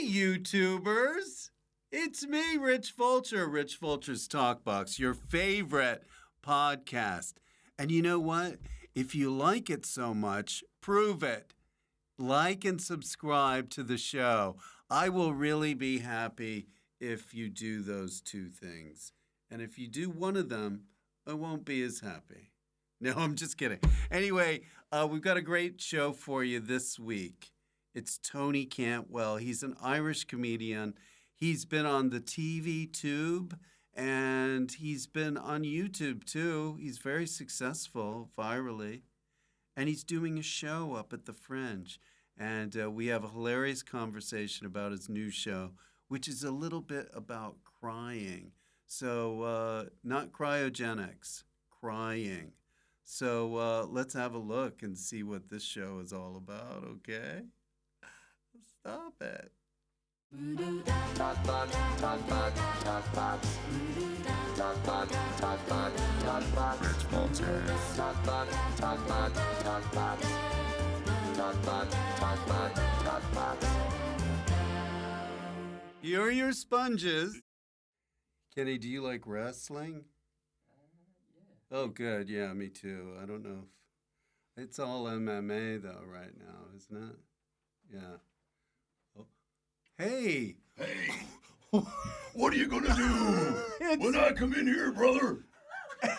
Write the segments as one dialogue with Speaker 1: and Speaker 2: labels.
Speaker 1: YouTubers. It's me, Rich Fulcher, Rich Fulcher's TalkBox, your favorite podcast. And you know what? If you like it so much, prove it. Like and subscribe to the show. I will really be happy if you do those two things. And if you do one of them, I won't be as happy. No, I'm just kidding. Anyway, we've got a great show for you this week. It's Tony Cantwell. He's an Irish comedian. He's been on the TV tube, and he's been on YouTube, too. He's very successful, virally. And he's doing a show up at the Fringe. And we have a hilarious conversation about his new show, which is a little bit about crying. So not cryogenics, crying. So let's have a look and see what this show is all about, okay? Stop it. Rich Fulcher. Here are your sponges. Kenny, do you like wrestling? Yeah. Oh, good. Yeah, me too. I don't know if... It's all MMA, though, right now, isn't it? Yeah. Oh. Hey!
Speaker 2: Hey! What are you gonna do when I come in here, brother?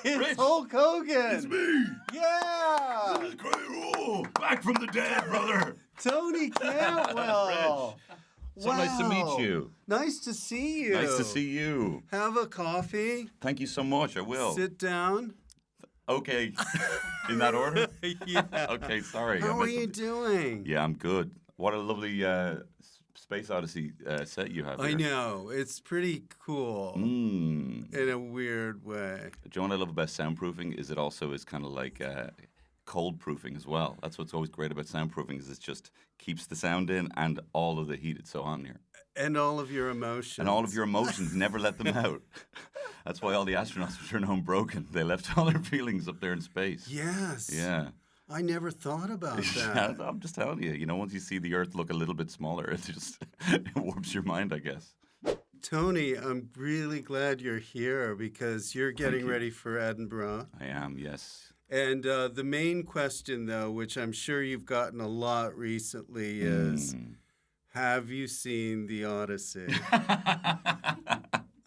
Speaker 1: It's
Speaker 2: Rich.
Speaker 1: Hulk Hogan!
Speaker 2: It's me!
Speaker 1: Yeah!
Speaker 2: This is great. Oh, back from the dead, brother!
Speaker 1: Tony Cantwell!
Speaker 2: So nice to meet you.
Speaker 1: Nice to see you.
Speaker 2: Nice to see you.
Speaker 1: Have a coffee.
Speaker 2: Thank you so much. I will.
Speaker 1: Sit down.
Speaker 2: Okay. In that order?
Speaker 1: Yeah.
Speaker 2: Okay, sorry.
Speaker 1: How are you doing?
Speaker 2: Yeah, I'm good. What a lovely Space Odyssey set you have here.
Speaker 1: I know. It's pretty cool in a weird way.
Speaker 2: Do you know what I love about soundproofing is it also is kind of like cold proofing as well. That's what's always great about soundproofing is it just keeps the sound in and all of the heat. It's so on here.
Speaker 1: And all of your emotions.
Speaker 2: And all of your emotions, never let them out. That's why all the astronauts return home broken. They left all their feelings up there in space.
Speaker 1: Yes.
Speaker 2: Yeah.
Speaker 1: I never thought about that.
Speaker 2: Yeah, I'm just telling you. You know, once you see the Earth look a little bit smaller, it just it warps your mind, I guess.
Speaker 1: Tony, I'm really glad you're here because you're getting ready for Edinburgh.
Speaker 2: I am, yes.
Speaker 1: And the main question, though, which I'm sure you've gotten a lot recently, is have you seen The Odyssey?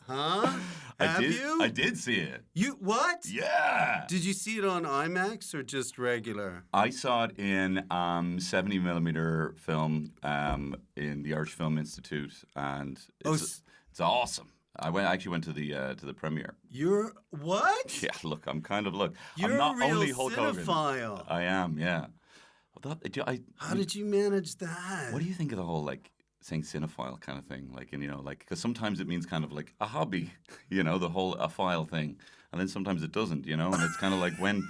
Speaker 1: Huh? Have you?
Speaker 2: I did see it.
Speaker 1: You what?
Speaker 2: Yeah.
Speaker 1: Did you see it on IMAX or just regular?
Speaker 2: I saw it in 70mm film in the Irish Film Institute, and it's awesome. I actually went to the premiere.
Speaker 1: You're what?
Speaker 2: Yeah, look, I'm
Speaker 1: You're
Speaker 2: not
Speaker 1: a real
Speaker 2: only Hulk Hogan.
Speaker 1: cinephile.
Speaker 2: I am, yeah.
Speaker 1: How did you manage that?
Speaker 2: What do you think of the whole saying cinephile kind of thing? Because sometimes it means kind of like a hobby, the whole a file thing, and then sometimes it doesn't, and it's kind of like when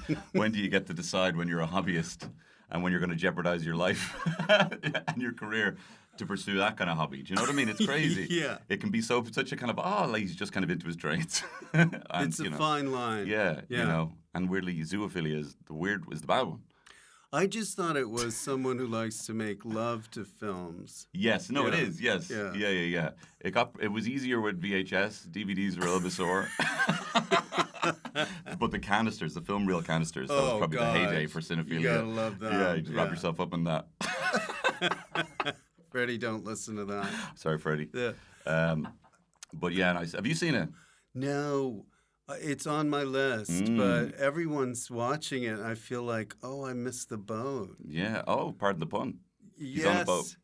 Speaker 2: do you get to decide when you're a hobbyist and when you're going to jeopardize your life and your career to pursue that kind of hobby? Do you know what I mean? It's crazy.
Speaker 1: Yeah.
Speaker 2: It can be such a kind of, he's just kind of into his trades.
Speaker 1: It's a fine line.
Speaker 2: Yeah. And weirdly, zoophilia is the bad one.
Speaker 1: I just thought it was someone who likes to make love to films.
Speaker 2: Yes, no,
Speaker 1: Yeah.
Speaker 2: it is. Yes, yeah. It was easier with VHS. DVDs were a little bit sore. But the film reel canisters, that was probably the heyday for cinephilia.
Speaker 1: You gotta love that.
Speaker 2: Yeah, you just wrap yourself up in that.
Speaker 1: Freddie, don't listen to that.
Speaker 2: Sorry, Freddie.
Speaker 1: Yeah.
Speaker 2: But yeah, nice. Have you seen it?
Speaker 1: No, it's on my list, but everyone's watching it. I feel like, I missed the boat.
Speaker 2: Yeah. Oh, pardon the pun.
Speaker 1: Yes.
Speaker 2: He's on a boat.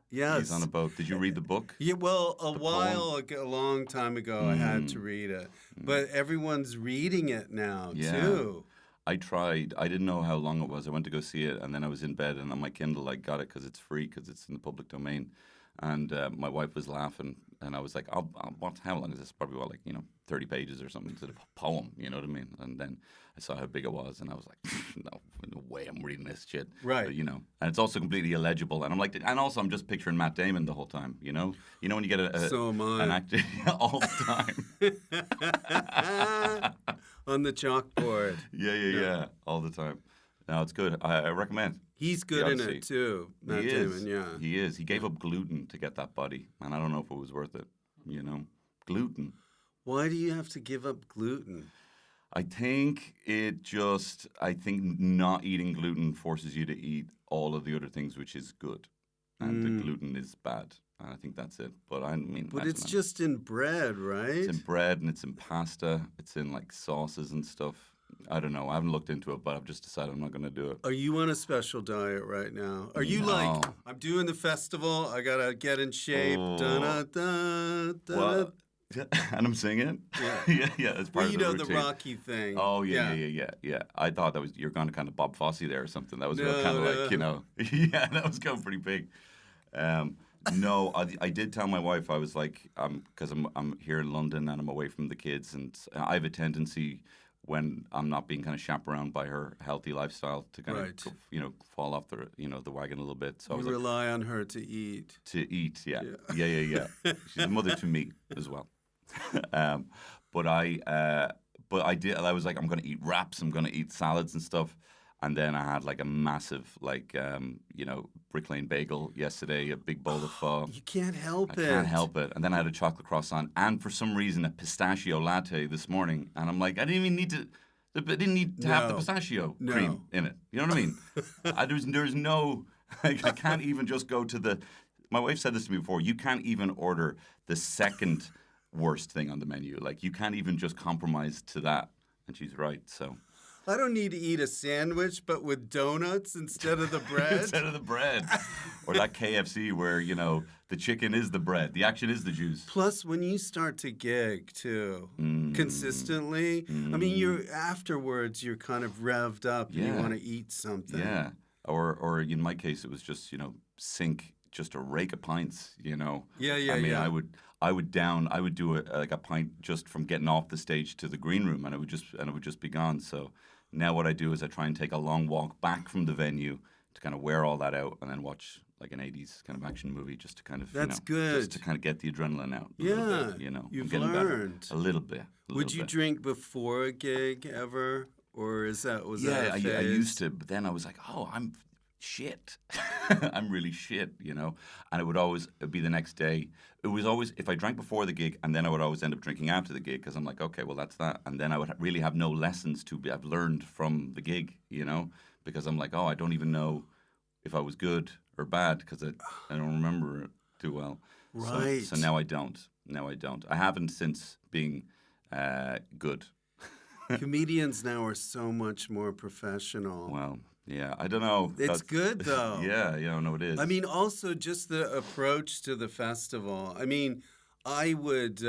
Speaker 1: Yes.
Speaker 2: He's on a boat. Did you read the book?
Speaker 1: Yeah, well, a long time ago, I had to read it. But everyone's reading it now, too.
Speaker 2: I tried. I didn't know how long it was. I went to go see it, and then I was in bed, and on my Kindle, I got it because it's free, because it's in the public domain. And my wife was laughing, and I was like, how long is this? Probably, 30 pages or something. It's a poem, you know what I mean? And then I saw how big it was, and I was like, no way I'm reading this shit.
Speaker 1: Right.
Speaker 2: But, and it's also completely illegible. And I'm like, and also I'm just picturing Matt Damon the whole time, You know when you get
Speaker 1: So am I.
Speaker 2: an actor all the time.
Speaker 1: On the chalkboard.
Speaker 2: Yeah, all the time. No, it's good. I recommend.
Speaker 1: He's good in it too, Matt Damon. Yeah,
Speaker 2: he is. He gave up gluten to get that body, and I don't know if it was worth it. Gluten.
Speaker 1: Why do you have to give up gluten?
Speaker 2: I think not eating gluten forces you to eat all of the other things, which is good, and the gluten is bad. And I think that's it. But
Speaker 1: But it's just in bread, right?
Speaker 2: It's in bread and it's in pasta. It's in like sauces and stuff. I don't know. I haven't looked into it, but I've just decided I'm not going to do it.
Speaker 1: Are you on a special diet right now? Are you like, I'm doing the festival, I got to get in shape.
Speaker 2: Well, and I'm singing?
Speaker 1: Yeah.
Speaker 2: yeah. That's part of the routine.
Speaker 1: The Rocky thing.
Speaker 2: Oh, yeah. I thought you're going to kind of Bob Fosse there or something. That was kind of like, yeah, that was going pretty big. No, I did tell my wife, I was like, because I'm here in London and I'm away from the kids, and I have a tendency when I'm not being kind of chaperoned by her healthy lifestyle to kind of fall off the the wagon a little bit. So
Speaker 1: you rely on her to eat.
Speaker 2: Yeah. She's a mother to me as well. But I was like, I'm going to eat wraps, I'm going to eat salads and stuff. And then I had like a massive, Brick Lane bagel yesterday, a big bowl of pho.
Speaker 1: You can't help it.
Speaker 2: I can't help it. And then I had a chocolate croissant and for some reason a pistachio latte this morning. And I'm like, I didn't even need to have the pistachio cream in it. You know what I mean? There's no, I can't even just go to my wife said this to me before, you can't even order the second worst thing on the menu. Like you can't even just compromise to that. And she's right, so.
Speaker 1: I don't need to eat a sandwich, but with donuts instead of the bread.
Speaker 2: Instead of the bread. Or that KFC where, the chicken is the bread. The action is the juice.
Speaker 1: Plus, when you start to gig, too, consistently, I mean, afterwards, you're kind of revved up and you want to eat something.
Speaker 2: Yeah. Or in my case, it was just, sink just a rake of pints, Yeah. I mean, I would do a pint just from getting off the stage to the green room, and it would just be gone. So now what I do is I try and take a long walk back from the venue to kind of wear all that out, and then watch like an 80s kind of action movie just to kind of
Speaker 1: good.
Speaker 2: Just to kind of get the adrenaline out.
Speaker 1: You've learned
Speaker 2: a little bit.
Speaker 1: Would you drink before a gig ever, or was that a phase?
Speaker 2: I used to, but then I was like, I'm shit. I'm really shit, And it would always be the next day. It was always, if I drank before the gig, and then I would always end up drinking after the gig, because I'm like, okay, well, that's that. And then I would really have no lessons I've learned from the gig, because I'm like, I don't even know if I was good or bad, because I don't remember it too well.
Speaker 1: Right.
Speaker 2: So now I don't. I haven't since being good.
Speaker 1: Comedians now are so much more professional.
Speaker 2: Well, yeah, I don't know.
Speaker 1: It's good, though.
Speaker 2: Yeah, no, it is.
Speaker 1: I mean, also just the approach to the festival. I mean, I would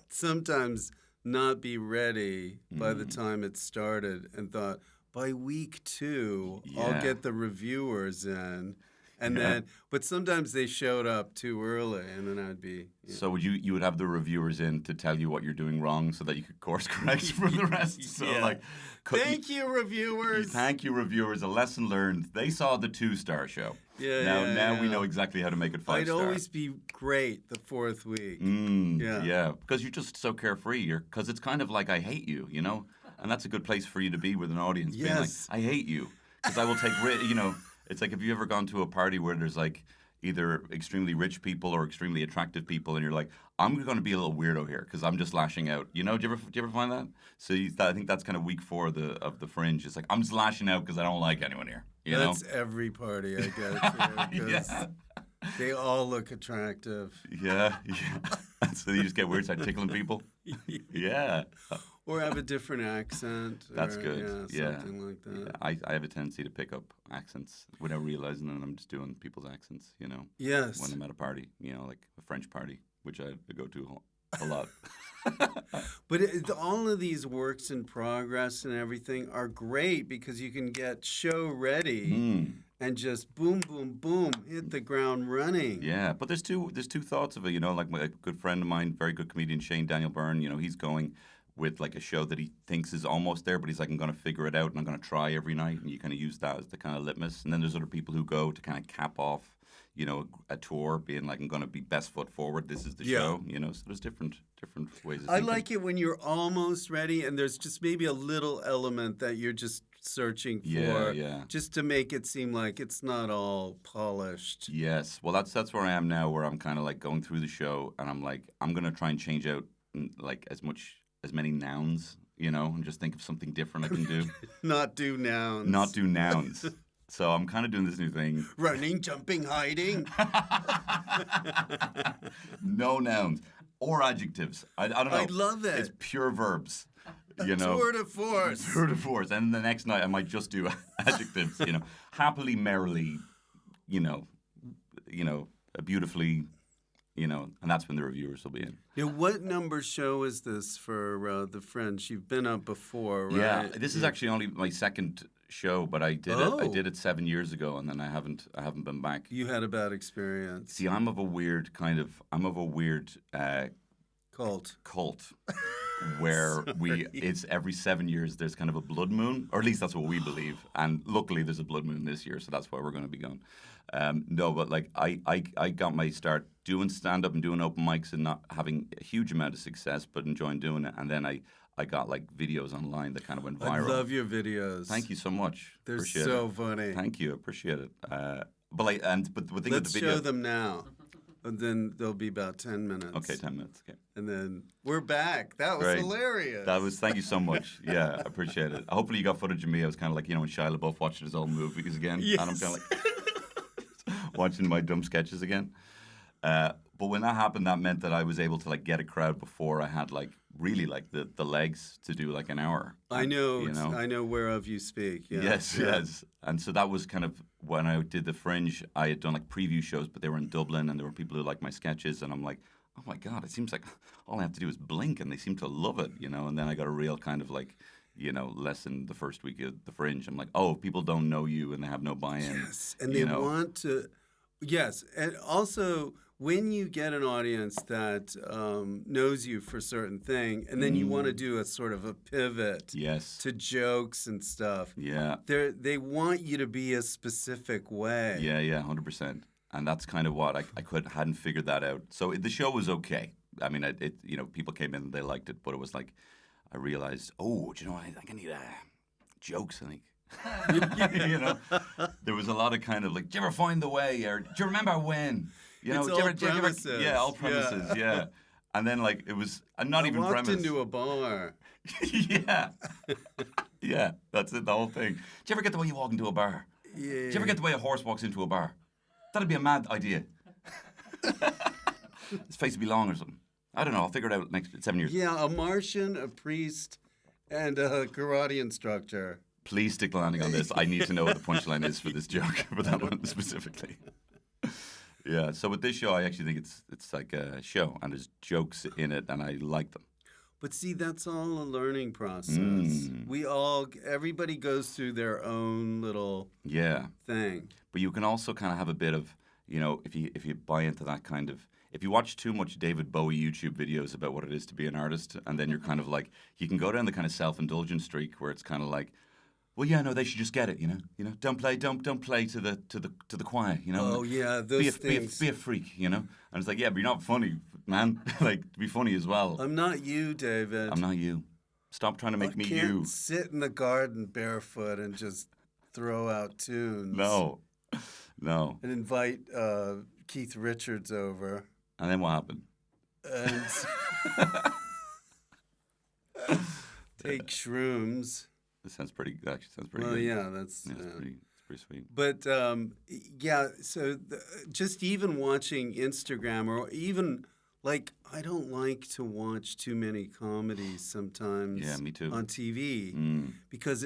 Speaker 1: sometimes not be ready by the time it started and thought, by week 2, I'll get the reviewers in. And then, but sometimes they showed up too early, and then I'd be.
Speaker 2: So would you would have the reviewers in to tell you what you're doing wrong, so that you could course correct for the rest. So
Speaker 1: thank you, reviewers.
Speaker 2: Thank you, reviewers. A lesson learned. They saw the 2-star show. Now we know exactly how to make it 5-star.
Speaker 1: I'd always be great the 4th week.
Speaker 2: Because you're just so carefree. Because it's kind of like I hate you, and that's a good place for you to be with an audience.
Speaker 1: Yes.
Speaker 2: Being like, I hate you, because I will take It's like, have you ever gone to a party where there's like either extremely rich people or extremely attractive people, and you're like, I'm going to be a little weirdo here because I'm just lashing out. Do you ever find that? So I think that's kind of week 4 of the Fringe. It's like, I'm just lashing out because I don't like anyone here.
Speaker 1: That's every party I go to, because they all look attractive.
Speaker 2: Yeah. So you just get weird, start tickling people. Yeah.
Speaker 1: Or have a different accent.
Speaker 2: That's good.
Speaker 1: Something like that.
Speaker 2: Yeah. I have a tendency to pick up accents without realizing that I'm just doing people's accents,
Speaker 1: Yes.
Speaker 2: When I'm at a party, like a French party, which I go to a lot.
Speaker 1: But all of these works in progress and everything are great because you can get show ready and just boom, boom, boom, hit the ground running.
Speaker 2: Yeah, but there's two thoughts of it, like a good friend of mine, very good comedian, Shane Daniel Byrne, he's going with like a show that he thinks is almost there, but he's like, I'm going to figure it out and I'm going to try every night. And you kind of use that as the kind of litmus. And then there's other people who go to kind of cap off, a tour, being like, I'm going to be best foot forward. This is the show, So there's different ways of thinking.
Speaker 1: I like it when you're almost ready and there's just maybe a little element that you're just searching for,
Speaker 2: Yeah.
Speaker 1: just to make it seem like it's not all polished.
Speaker 2: Yes. Well, that's where I am now, where I'm kind of like going through the show, and I'm like, I'm gonna try and change out like as many nouns, and just think of something different I can do.
Speaker 1: Not do nouns.
Speaker 2: Not do nouns. So I'm kind of doing this new thing.
Speaker 1: Running, jumping, hiding.
Speaker 2: No nouns or adjectives. I don't know.
Speaker 1: I love it.
Speaker 2: It's pure verbs.
Speaker 1: Tour de force.
Speaker 2: Tour de force. And the next night I might just do adjectives. Happily, merrily, beautifully, and that's when the reviewers will be in.
Speaker 1: Now, what number show is this for the Fringe? You've been up before, right?
Speaker 2: Yeah, this is actually only my second show, but I did it. I did it 7 years ago, and then I haven't been back.
Speaker 1: You had a bad experience.
Speaker 2: See, I'm of a weird cult where it's every 7 years there's kind of a blood moon, or at least that's what we believe. And luckily there's a blood moon this year, so that's why we're going to be going. No, but like I got my start doing stand up and doing open mics and not having a huge amount of success, but enjoying doing it. And then I got like videos online that kind of went viral.
Speaker 1: I love your videos.
Speaker 2: Thank you so much.
Speaker 1: They're
Speaker 2: appreciate
Speaker 1: so
Speaker 2: it.
Speaker 1: funny.
Speaker 2: Thank you. Appreciate it. But the thing with
Speaker 1: Let's
Speaker 2: the video,
Speaker 1: show them now. And then there'll be about 10 minutes.
Speaker 2: Okay, 10 minutes. Okay.
Speaker 1: And then we're back. That was
Speaker 2: Great.
Speaker 1: hilarious.
Speaker 2: Thank you so much. Yeah, I appreciate it. Hopefully you got footage of me. I was kind of like, when Shia LaBeouf watching his old movies again.
Speaker 1: Yes.
Speaker 2: And I'm kind of like watching my dumb sketches again. But when that happened, that meant that I was able to like get a crowd before I had like really like the legs to do like an hour.
Speaker 1: I know. I know whereof you speak. Yeah.
Speaker 2: Yes. And so that was kind of when I did the Fringe. I had done like preview shows, but they were in Dublin, and there were people who liked my sketches, and I'm like, oh my God, it seems like all I have to do is blink, and they seem to love it, And then I got a real kind of like, lesson the first week of the Fringe. I'm like, oh, people don't know you, and they have no buy-in.
Speaker 1: Yes, and they want to. Yes, and also when you get an audience that knows you for a certain thing, and then you want to do a sort of a pivot to jokes and stuff.
Speaker 2: Yeah.
Speaker 1: They want you to be a specific way.
Speaker 2: Yeah, 100%. And that's kind of what I hadn't figured that out. So the show was okay. I mean, people came in and they liked it, but it was like, I realized, do you know what? I think I need jokes, I think. There was a lot of kind of like, do you ever find the way? Or do you remember when?
Speaker 1: It's all premises.
Speaker 2: All premises, yeah. And then like it was not even premise.
Speaker 1: I walked into a bar.
Speaker 2: Yeah. Yeah, that's it, the whole thing. Do you ever get the way you walk into a bar?
Speaker 1: Yeah.
Speaker 2: Do you ever get the way a horse walks into a bar? That'd be a mad idea. His face would be long or something. I don't know. I'll figure it out next 7 years.
Speaker 1: Yeah, a Martian, a priest, and a karate instructor.
Speaker 2: Please stick the landing on this. I need to know what the punchline is for this joke, for that one specifically. Yeah, so with this show, I actually think it's like a show, and there's jokes in it, and I like them.
Speaker 1: But see, that's all a learning process. Everybody goes through their own little thing.
Speaker 2: But you can also kind of have a bit of, if you buy into that kind of, if you watch too much David Bowie YouTube videos about what it is to be an artist, and then you're kind of like, you can go down the kind of self-indulgent streak where it's kind of like, well, yeah, no, they should just get it, Don't play to the choir,
Speaker 1: Oh yeah, those things.
Speaker 2: Be a freak, And it's like, yeah, but you're not funny, man. Like, be funny as well.
Speaker 1: I'm not you, David.
Speaker 2: I'm not you. Stop trying to make me you.
Speaker 1: I can't sit in the garden barefoot and just throw out tunes.
Speaker 2: No.
Speaker 1: And invite Keith Richards over.
Speaker 2: And then what happened?
Speaker 1: And take shrooms.
Speaker 2: This sounds pretty good.
Speaker 1: Well, yeah, that's
Speaker 2: pretty sweet.
Speaker 1: But so just even watching Instagram, or even like, I don't like to watch too many comedies sometimes.
Speaker 2: Yeah, me too.
Speaker 1: On TV because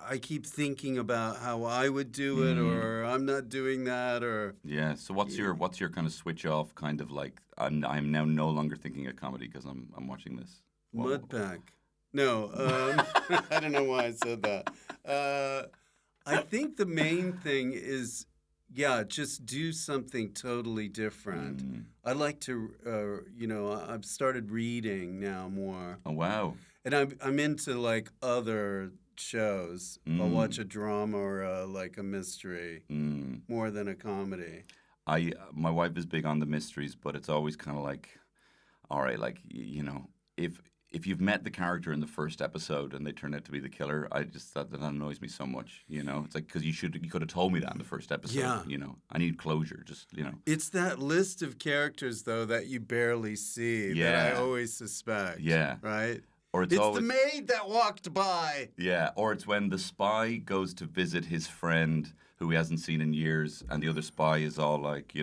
Speaker 1: I keep thinking about how I would do it, or I'm not doing that, or
Speaker 2: yeah. So what's your kind of switch off? Kind of like I'm now no longer thinking of comedy because I'm watching this.
Speaker 1: Mudpack. No, I don't know why I said that. I think the main thing is, just do something totally different. I like to, I've started reading now more.
Speaker 2: Oh wow!
Speaker 1: And I'm into like other shows. I'll watch a drama or like a mystery more than a comedy.
Speaker 2: My wife is big on the mysteries, but it's always kind of like, all right, like if if you've met the character in the first episode and they turn out to be the killer, that annoys me so much. It's like because you could have told me that in the first episode.
Speaker 1: Yeah.
Speaker 2: I need closure. Just
Speaker 1: It's that list of characters though that you barely see that I always suspect.
Speaker 2: Yeah.
Speaker 1: Right.
Speaker 2: Or
Speaker 1: it's the maid that walked by.
Speaker 2: Yeah. Or it's when the spy goes to visit his friend who he hasn't seen in years, and the other spy is all like,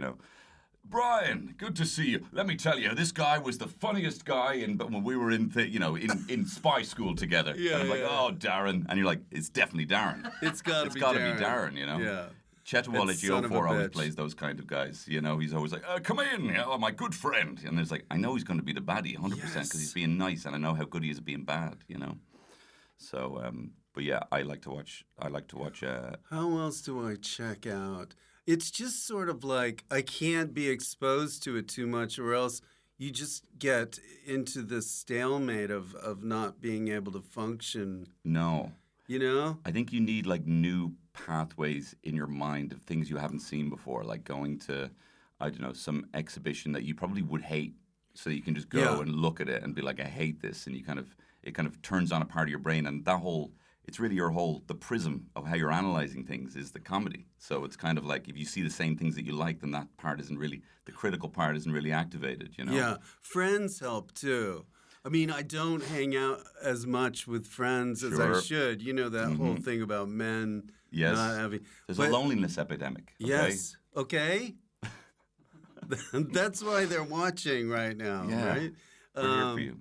Speaker 2: Brian, good to see you. Let me tell you, this guy was the funniest guy when we were in spy school together.
Speaker 1: Yeah,
Speaker 2: and I'm like, oh, Darren. And you're like, it's definitely Darren.
Speaker 1: It's got to be Darren.
Speaker 2: Yeah. Chetawala Ejiofor always plays those kind of guys. He's always like, come in, my good friend. And it's like, I know he's going to be the baddie 100% because he's being nice, and I know how good he is at being bad, So, but yeah, I like to watch.
Speaker 1: How else do I check out? It's just sort of like I can't be exposed to it too much, or else you just get into this stalemate of not being able to function.
Speaker 2: No.
Speaker 1: I
Speaker 2: think you need like new pathways in your mind of things you haven't seen before, like going to, I don't know, some exhibition that you probably would hate, so you can just go and look at it and be like, I hate this, and it kind of turns on a part of your brain, and it's really the prism of how you're analyzing things is the comedy. So it's kind of like if you see the same things that you like, then that part the critical part isn't really activated,
Speaker 1: Yeah, friends help too. I mean, I don't hang out as much with friends as I should. That whole thing about men not having...
Speaker 2: There's a loneliness epidemic. Okay?
Speaker 1: Yes. Okay? That's why they're watching right now, right?
Speaker 2: We're here for you.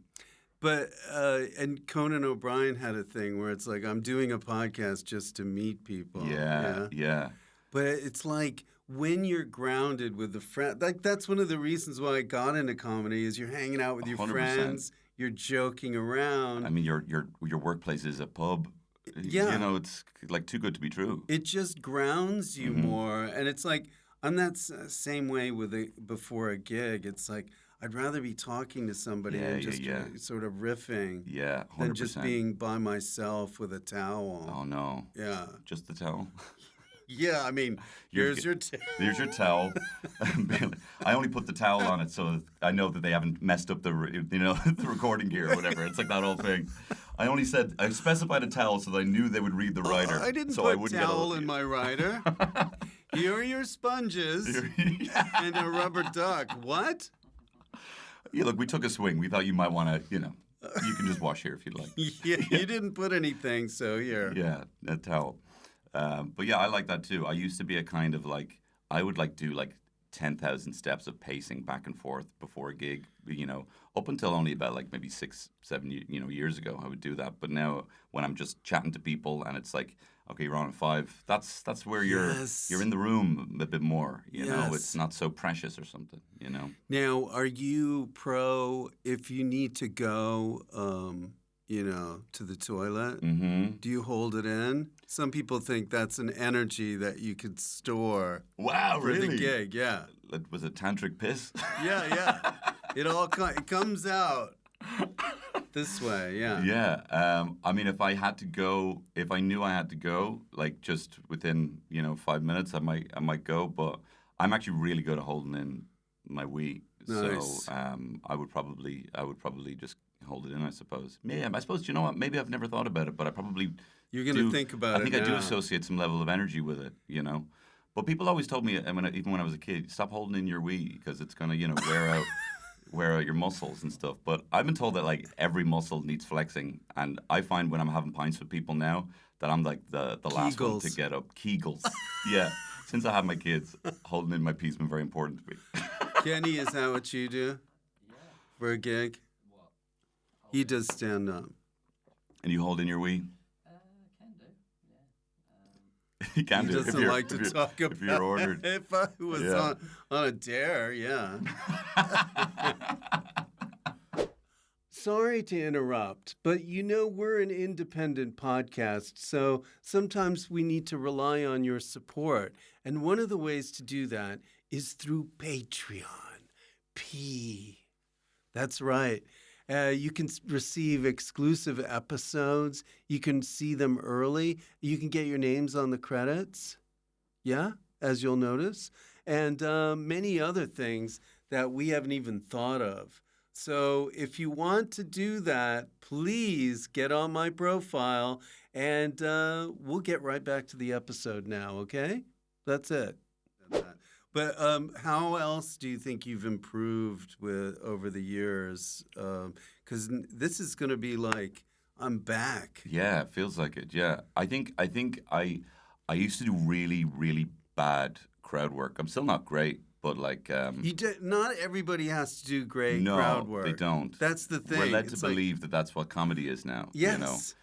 Speaker 1: But, and Conan O'Brien had a thing where it's like, I'm doing a podcast just to meet people.
Speaker 2: Yeah.
Speaker 1: But it's like when you're grounded with a friend, like that's one of the reasons why I got into comedy is you're hanging out with your 100%. Friends, you're joking around.
Speaker 2: I mean, your workplace is a pub.
Speaker 1: Yeah.
Speaker 2: It's like too good to be true.
Speaker 1: It just grounds you more. And it's like, I'm that same way before a gig. It's like, I'd rather be talking to somebody and just sort of riffing
Speaker 2: 100%.
Speaker 1: than just being by myself with a towel.
Speaker 2: Oh, no.
Speaker 1: Yeah.
Speaker 2: Just the towel?
Speaker 1: Yeah, I mean, here's your towel.
Speaker 2: Here's your towel. I only put the towel on it so I know that they haven't messed up the recording gear or whatever. It's like that whole thing. I specified a towel so that I knew they would read the rider.
Speaker 1: I didn't put towel in my rider. Here are your sponges and a rubber duck. What?
Speaker 2: Yeah, look, we took a swing. We thought you might want to, you can just wash here if you'd like.
Speaker 1: Yeah, you didn't put anything, so here.
Speaker 2: Yeah, a towel. But yeah, I like that too. I used to be a kind of like, I would like do like 10,000 steps of pacing back and forth before a gig, up until only about like maybe 6-7 years ago, I would do that. But now when I'm just chatting to people and it's like, okay, you're on at 5, that's where you're in the room a bit more, know, it's not so precious or something,
Speaker 1: Now, are you pro if you need to go, to the toilet?
Speaker 2: Mm-hmm.
Speaker 1: Do you hold it in? Some people think that's an energy that you could store.
Speaker 2: Wow,
Speaker 1: for the gig, yeah.
Speaker 2: Was it tantric piss?
Speaker 1: Yeah. It all comes out this way, yeah.
Speaker 2: Yeah. I mean, if I knew I had to go, like just within 5 minutes, I might go. But I'm actually really good at holding in my wee.
Speaker 1: Nice.
Speaker 2: So I would probably just hold it in, I suppose. Yeah, I suppose, you know what? Maybe I've never thought about it, but I probably
Speaker 1: You're going to think about it
Speaker 2: I think
Speaker 1: now.
Speaker 2: I do associate some level of energy with it, But people always told me, even when I was a kid, stop holding in your wee because it's going to, wear out your muscles and stuff. But I've been told that, like, every muscle needs flexing. And I find when I'm having pints with people now that I'm, like, the last one to get up. Kegels. Yeah. Since I have my kids, holding in my pee's been very important to me.
Speaker 1: Kenny, is that what you do for a gig? He does stand up.
Speaker 2: And you hold in your wee?
Speaker 3: Can do, yeah.
Speaker 2: He can do.
Speaker 1: He doesn't like to talk about
Speaker 2: if you're ordered.
Speaker 1: If I was on a dare, yeah. Sorry to interrupt, but we're an independent podcast, so sometimes we need to rely on your support. And one of the ways to do that is through Patreon. That's right. You can receive exclusive episodes. You can see them early. You can get your names on the credits. Yeah, as you'll notice. And many other things that we haven't even thought of. So if you want to do that, please get on my profile, and we'll get right back to the episode now, okay? That's it. But how else do you think you've improved over the years? Because this is going to be like, I'm back.
Speaker 2: Yeah, it feels like it. Yeah, I think I used to do really, really bad crowd work. I'm still not great, but like
Speaker 1: Not everybody has to do great
Speaker 2: no,
Speaker 1: crowd work.
Speaker 2: they don't.
Speaker 1: That's the thing.
Speaker 2: We're led to
Speaker 1: It's like,
Speaker 2: believe that that's what comedy is now.
Speaker 1: yes.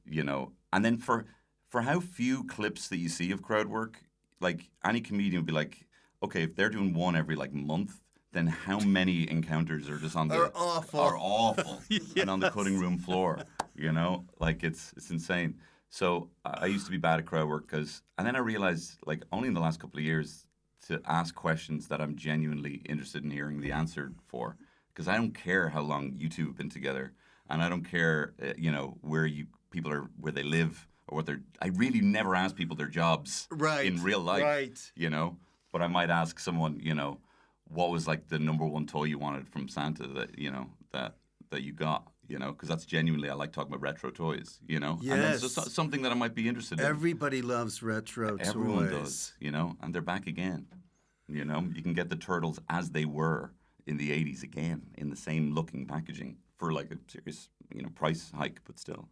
Speaker 2: You know, and then for how few clips that you see of crowd work, like any comedian would be like, okay, if they're doing one every like month, then how many encounters are just on the
Speaker 1: Are awful.
Speaker 2: are awful and on the
Speaker 1: Yes.
Speaker 2: cutting room floor? You know, like it's insane. So I used to be bad at crowd work and then I realized like only in the last couple of years to ask questions that I'm genuinely interested in hearing the answer for, because I don't care how long you two have been together, and I don't care, where where they live or what they're. I really never ask people their jobs in real life,
Speaker 1: right?
Speaker 2: But I might ask someone, what was like the number one toy you wanted from Santa that you got, because that's genuinely I like talking about retro toys, and then
Speaker 1: Yes.
Speaker 2: it's just something that I might be interested in.
Speaker 1: Everybody loves retro
Speaker 2: Everyone
Speaker 1: toys.
Speaker 2: does, and they're back again. You can get the turtles as they were in the 80s again in the same looking packaging for like a serious, price hike, but still,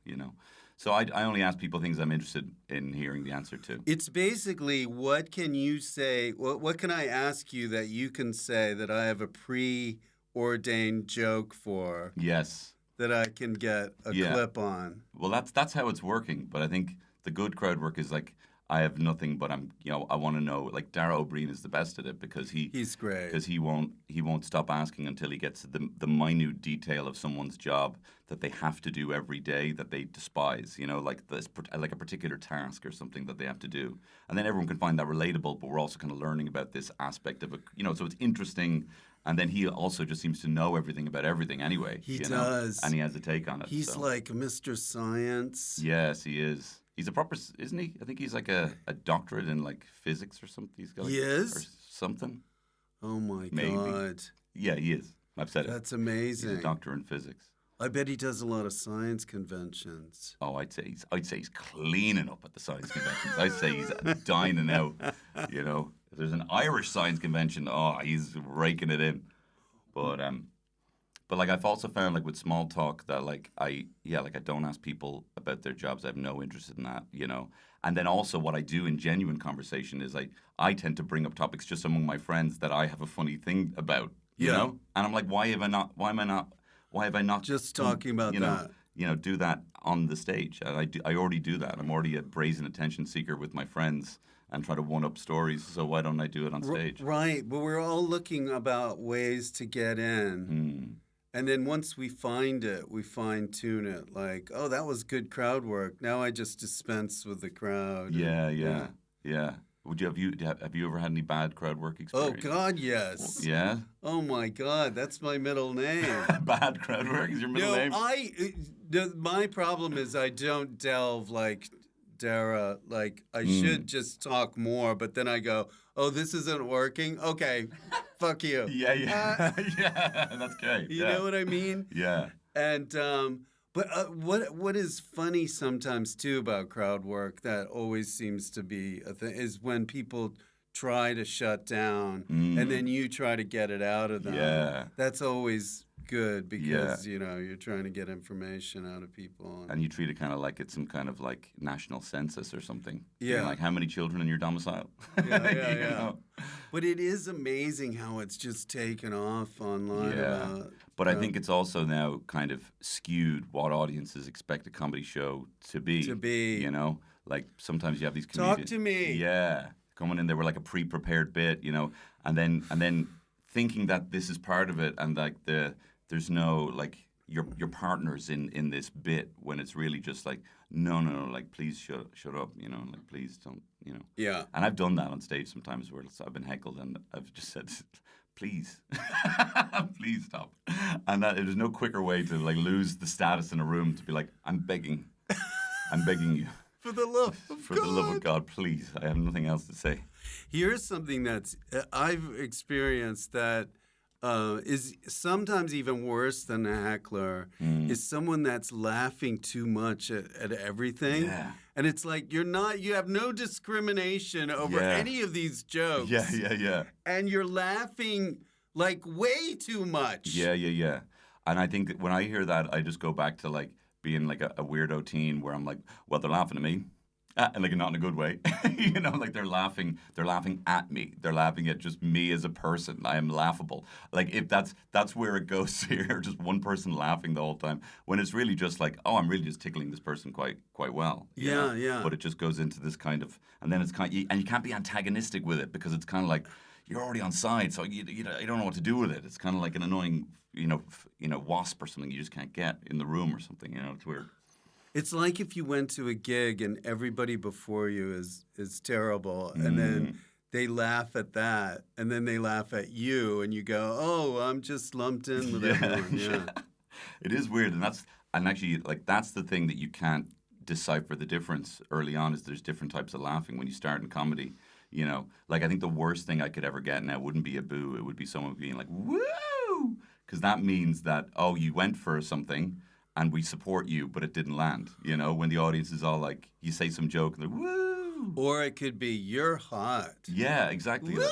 Speaker 2: So I only ask people things I'm interested in hearing the answer to.
Speaker 1: It's basically, what can you say? What can I ask you that you can say that I have a preordained joke for?
Speaker 2: Yes.
Speaker 1: That I can get a clip on.
Speaker 2: Well, that's how it's working. But I think the good crowd work is like, I have nothing, but I want to know. Like Dara O'Brien is the best at it because
Speaker 1: he's great.
Speaker 2: Because he won't stop asking until he gets the minute detail of someone's job that they have to do every day that they despise. Like a particular task or something that they have to do, and then everyone can find that relatable. But we're also kind of learning about this aspect of it. So it's interesting. And then he also just seems to know everything about everything anyway.
Speaker 1: He does,
Speaker 2: and he has a take on it.
Speaker 1: He's like Mr. Science.
Speaker 2: Yes, he is. He's a proper, isn't he? I think he's like a doctorate in like physics or something. He's got like,
Speaker 1: he is?
Speaker 2: Or something.
Speaker 1: Oh my
Speaker 2: Maybe.
Speaker 1: God.
Speaker 2: Yeah, he is. I've said it.
Speaker 1: That's amazing.
Speaker 2: He's a doctor in physics.
Speaker 1: I bet he does a lot of science conventions.
Speaker 2: Oh, I'd say he's cleaning up at the science conventions. I'd say he's dining out. If there's an Irish science convention, he's raking it in. But like I've also found like with small talk that like I don't ask people about their jobs. I have no interest in that, And then also what I do in genuine conversation is I tend to bring up topics just among my friends that I have a funny thing about, you know? And I'm like, why have I not
Speaker 1: just talking about that?
Speaker 2: Do that on the stage. And I already do that. I'm already a brazen attention seeker with my friends and try to one-up stories, so why don't I do it on stage?
Speaker 1: Right, but we're all looking about ways to get in. And then once we find it, we fine-tune it. Like, oh, that was good crowd work. Now I just dispense with the crowd.
Speaker 2: Yeah. Have you ever had any bad crowd work experience?
Speaker 1: Oh, God, yes.
Speaker 2: Yeah?
Speaker 1: Oh, my God, that's my middle name.
Speaker 2: Bad crowd work is your middle name?
Speaker 1: My problem is I don't delve like Dara. Like, I should just talk more, but then I go, oh, this isn't working? Okay, fuck you.
Speaker 2: Yeah. Yeah, that's great.
Speaker 1: You know what I mean?
Speaker 2: Yeah.
Speaker 1: And but what is funny sometimes too about crowd work that always seems to be a thing is when people try to shut down and then you try to get it out of them.
Speaker 2: Yeah.
Speaker 1: That's always good because you're trying to get information out of people.
Speaker 2: And you treat it kind of like it's some kind of like national census or something.
Speaker 1: Yeah.
Speaker 2: Like how many children in your domicile?
Speaker 1: Yeah. But it is amazing how it's just taken off online.
Speaker 2: Yeah. But I think it's also now kind of skewed what audiences expect a comedy show to be. Like sometimes you have these comedians.
Speaker 1: Talk to me.
Speaker 2: Yeah. Coming in there with like a pre-prepared bit, and then thinking that this is part of it and like there's no like your partners in this bit when it's really just like no, like please shut up, like please don't,
Speaker 1: Yeah.
Speaker 2: And I've done that on stage sometimes where I've been heckled and I've just said please please stop, and that there's no quicker way to like lose the status in a room to be like I'm begging you
Speaker 1: For the love of
Speaker 2: for
Speaker 1: God.
Speaker 2: the love of God, please, I have nothing else to say.
Speaker 1: Here's something that's I've experienced that is sometimes even worse than a heckler is someone that's laughing too much at everything.
Speaker 2: Yeah.
Speaker 1: And it's like you have no discrimination over
Speaker 2: Yeah.
Speaker 1: any of these jokes.
Speaker 2: Yeah.
Speaker 1: And you're laughing like way too much.
Speaker 2: Yeah. And I think that when I hear that, I just go back to like being like a weirdo teen where I'm like, well, they're laughing at me. And like not in a good way, you know, like they're laughing at me. They're laughing at just me as a person. I am laughable. Like if that's where it goes here, just one person laughing the whole time. When it's really just like, oh, I'm really just tickling this person quite well. you know?
Speaker 1: Yeah.
Speaker 2: But it just goes into this kind of, and then it's and you can't be antagonistic with it because it's kind of like you're already on side, so you don't know what to do with it. It's kind of like an annoying, wasp or something you just can't get in the room or something. You know, it's weird.
Speaker 1: It's like if you went to a gig and everybody before you is terrible, and then they laugh at that, and then they laugh at you, and you go, "Oh, I'm just lumped in with everyone." Yeah.
Speaker 2: It is weird, and actually like that's the thing that you can't decipher the difference early on is there's different types of laughing when you start in comedy. You know, like I think the worst thing I could ever get now wouldn't be a boo; it would be someone being like "woo," because that means that you went for something. And we support you, but it didn't land. You know, when the audience is all like, you say some joke and they're woo.
Speaker 1: Or it could be you're hot.
Speaker 2: Yeah, exactly.
Speaker 1: Woo!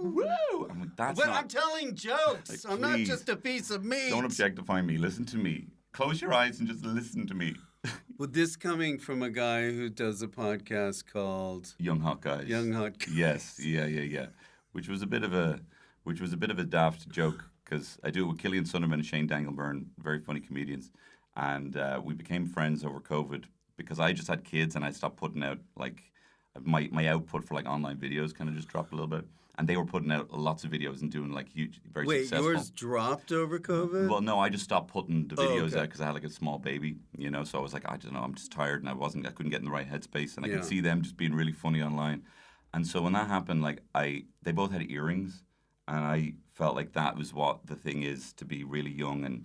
Speaker 2: Woo! I'm like, that's
Speaker 1: But
Speaker 2: not.
Speaker 1: I'm telling jokes.
Speaker 2: Like,
Speaker 1: I'm not
Speaker 2: please,
Speaker 1: just a piece of meat.
Speaker 2: Don't objectify me. Listen to me. Close your eyes and just listen to me.
Speaker 1: Well, this coming from a guy who does a podcast called
Speaker 2: Young Hot Guys.
Speaker 1: Young Hot Guys.
Speaker 2: Yes, yeah. Which was a bit of a daft joke because I do it with Killian Sunderman and Shane Dangelburn, very funny comedians. And we became friends over COVID because I just had kids and I stopped putting out like my output for like online videos kind of just dropped a little bit. And they were putting out lots of videos and doing like huge, very successful.
Speaker 1: Wait, yours dropped over COVID?
Speaker 2: Well, no, I just stopped putting the videos out because I had like a small baby, you know. So I was like, I don't know, I'm just tired and I couldn't get in the right headspace. And I could see them just being really funny online. And so when that happened, like they both had earrings, and I felt like that was what the thing is to be really young and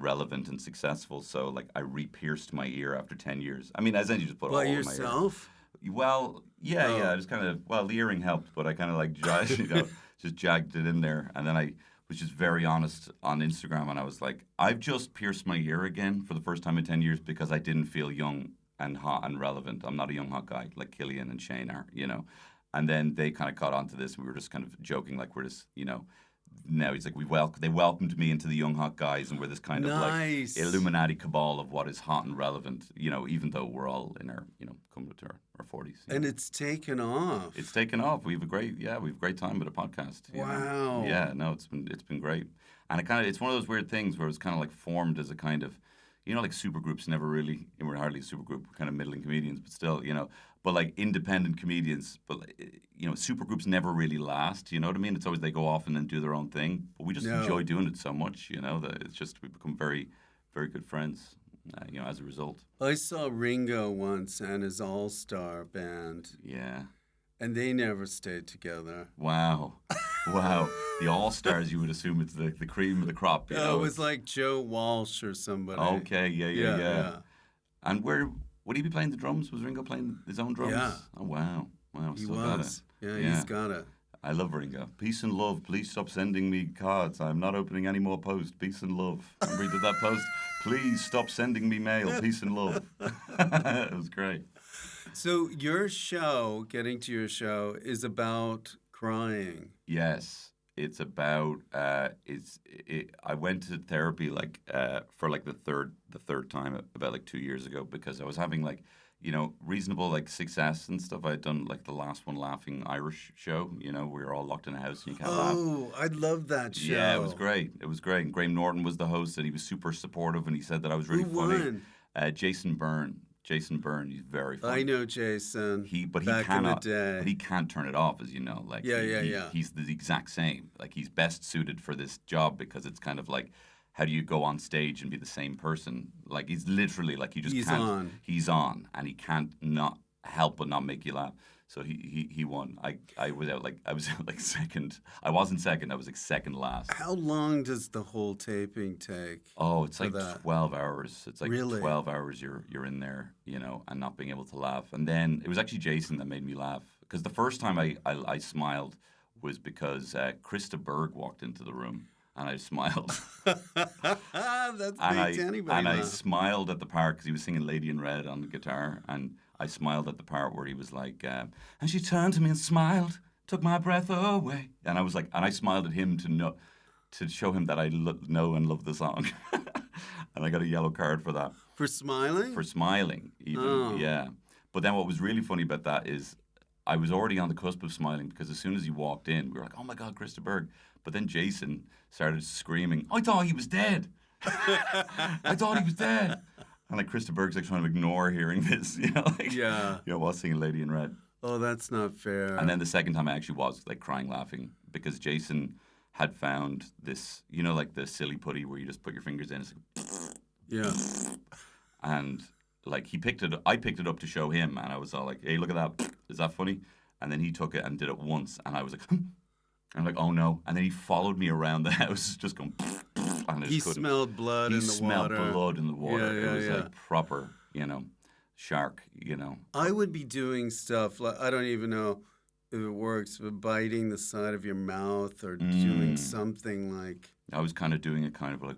Speaker 2: relevant and successful. So like I re-pierced my ear after 10 years. I mean, as in you just put a hole in my ear.
Speaker 1: Yourself?
Speaker 2: Well, yeah. I just kind of, the earring helped, but I kind of like just jagged it in there. And then I was just very honest on Instagram, and I was like, I've just pierced my ear again for the first time in 10 years because I didn't feel young and hot and relevant. I'm not a young hot guy like Killian and Shane are, you know. And then they kind of caught on to this. We were just kind of joking like we're just, you know. Now he's like, they welcomed me into the Young Hot Guys, and we're this kind of like Illuminati cabal of what is hot and relevant, you know, even though we're all in our, you know, coming to our 40s.
Speaker 1: And it's taken off.
Speaker 2: It's taken off. We have a great time with a podcast.
Speaker 1: Wow.
Speaker 2: Know? Yeah, no, it's been great. And it's one of those weird things where it's kind of like formed as a kind of, you know, like supergroups never really, we're hardly a supergroup, we're kind of middling comedians, but still, you know, but like independent comedians, but you know, supergroups never really last. You know what I mean? It's always they go off and then do their own thing. But we just enjoy doing it so much, you know, that it's just we become very, very good friends, you know, as a result.
Speaker 1: I saw Ringo once and his all-star band.
Speaker 2: Yeah.
Speaker 1: And they never stayed together.
Speaker 2: Wow. The all-stars, you would assume it's the cream of the crop. You know?
Speaker 1: It was like Joe Walsh or somebody.
Speaker 2: Okay, yeah. And would he be playing the drums? Was Ringo playing his own drums?
Speaker 1: Yeah.
Speaker 2: Oh, wow.
Speaker 1: He was. Yeah, he's got it.
Speaker 2: I love Ringo. Peace and love. Please stop sending me cards. I'm not opening any more posts. Peace and love. Remember he did that post? Please stop sending me mail. Peace and love. It was great.
Speaker 1: So getting to your show, is about crying.
Speaker 2: Yes. It's about I went to therapy for like the third time about like 2 years ago because I was having like, you know, reasonable like success and stuff. I'd done like the last one, Laughing Irish show, you know, we were all locked in a house and you can't laugh.
Speaker 1: Oh, I love that show.
Speaker 2: Yeah, it was great. And Graham Norton was the host, and he was super supportive, and he said that I was really funny.
Speaker 1: Who won?
Speaker 2: Jason Byrne, he's very funny.
Speaker 1: I know Jason.
Speaker 2: But he can't turn it off, as you know. Like he's the exact same. Like he's best suited for this job because it's kind of like, how do you go on stage and be the same person? Like he's literally like he's can't. He's on, and he can't not help but not make you laugh. So he won. I was out like second. I wasn't second. I was like second last.
Speaker 1: How long does the whole taping take?
Speaker 2: Oh, it's like 12 hours. It's like
Speaker 1: really?
Speaker 2: 12 hours you're in there, you know, and not being able to laugh. And then it was actually Jason that made me laugh because the first time I smiled was because Krista Berg walked into the room. and I smiled.
Speaker 1: That's
Speaker 2: And
Speaker 1: big to anybody.
Speaker 2: I
Speaker 1: now.
Speaker 2: smiled at the part because he was singing Lady in Red on the guitar, and I smiled at the part where he was like, and she turned to me and smiled, took my breath away, and I was like, and I smiled at him to show him that I know and love the song, and I got a yellow card for that.
Speaker 1: For smiling?
Speaker 2: For smiling, even,
Speaker 1: Oh.
Speaker 2: yeah. But then what was really funny about that is I was already on the cusp of smiling because as soon as he walked in, we were like, oh my God, Krista Berg. But then Jason started screaming, I thought he was dead. I thought he was dead. And like Krista Berg's like trying to ignore hearing this,
Speaker 1: Yeah.
Speaker 2: while singing Lady in Red.
Speaker 1: Oh, that's not fair.
Speaker 2: And then the second time I actually was like crying laughing because Jason had found this, like the silly putty where you just put your fingers in. It's like,
Speaker 1: Yeah.
Speaker 2: and like I picked it up to show him, and I was all like, hey, look at that. Is that funny? And then he took it and did it once, and I was like, I'm like, oh no. And then he followed me around the house just going, and I
Speaker 1: He
Speaker 2: just couldn't.
Speaker 1: smelled blood in the
Speaker 2: smelled
Speaker 1: water.
Speaker 2: blood in the water.
Speaker 1: Yeah,
Speaker 2: It was
Speaker 1: yeah.
Speaker 2: like proper, shark,
Speaker 1: I would be doing stuff like, I don't even know if it works, but biting the side of your mouth or doing something like.
Speaker 2: I was kind of doing it kind of like,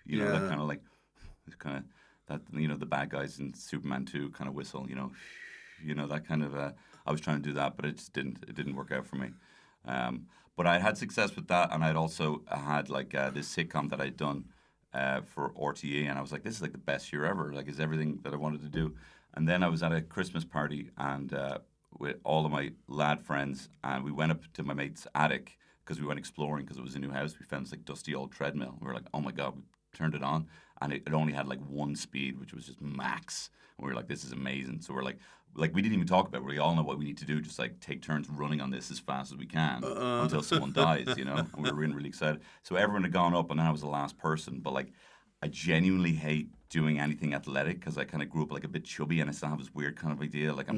Speaker 2: that
Speaker 1: Yeah.
Speaker 2: kind of like, it's kind of that, the bad guys in Superman 2 kind of whistle, that kind of, I was trying to do that, but it didn't work out for me. But I had success with that, and I'd also had like this sitcom that I'd done for RTE, and I was like, this is like the best year ever. Like, it's everything that I wanted to do. And then I was at a Christmas party and with all of my lad friends, and we went up to my mate's attic because we went exploring because it was a new house. We found this like dusty old treadmill. We were like, oh my God, we turned it on, and it only had like one speed, which was just max. And we were like, this is amazing. So we're like we didn't even talk about it. We all know what we need to do, just like take turns running on this as fast as we can until someone dies, and we were really excited. So everyone had gone up, and then I was the last person. But like, I genuinely hate doing anything athletic because I kind of grew up like a bit chubby, and I still have this weird kind of idea like I'm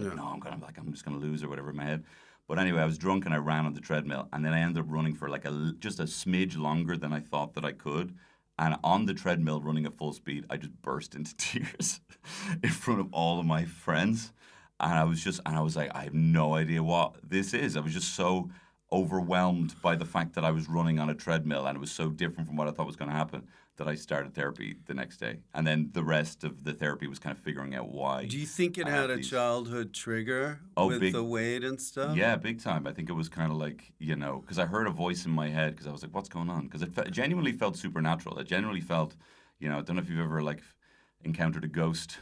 Speaker 2: just gonna lose or whatever in my head. But anyway, I was drunk and I ran on the treadmill, and then I ended up running for like just a smidge longer than I thought that I could. And on the treadmill, running at full speed, I just burst into tears in front of all of my friends. And I was like, I have no idea what this is. I was just so overwhelmed by the fact that I was running on a treadmill, and it was so different from what I thought was going to happen, that I started therapy the next day. And then the rest of the therapy was kind of figuring out why.
Speaker 1: Do you think it had a childhood trigger with the weight and stuff?
Speaker 2: Yeah, big time. I think it was kind of like, because I heard a voice in my head because I was like, what's going on? Because it genuinely felt supernatural. It genuinely felt, I don't know if you've ever like encountered a ghost,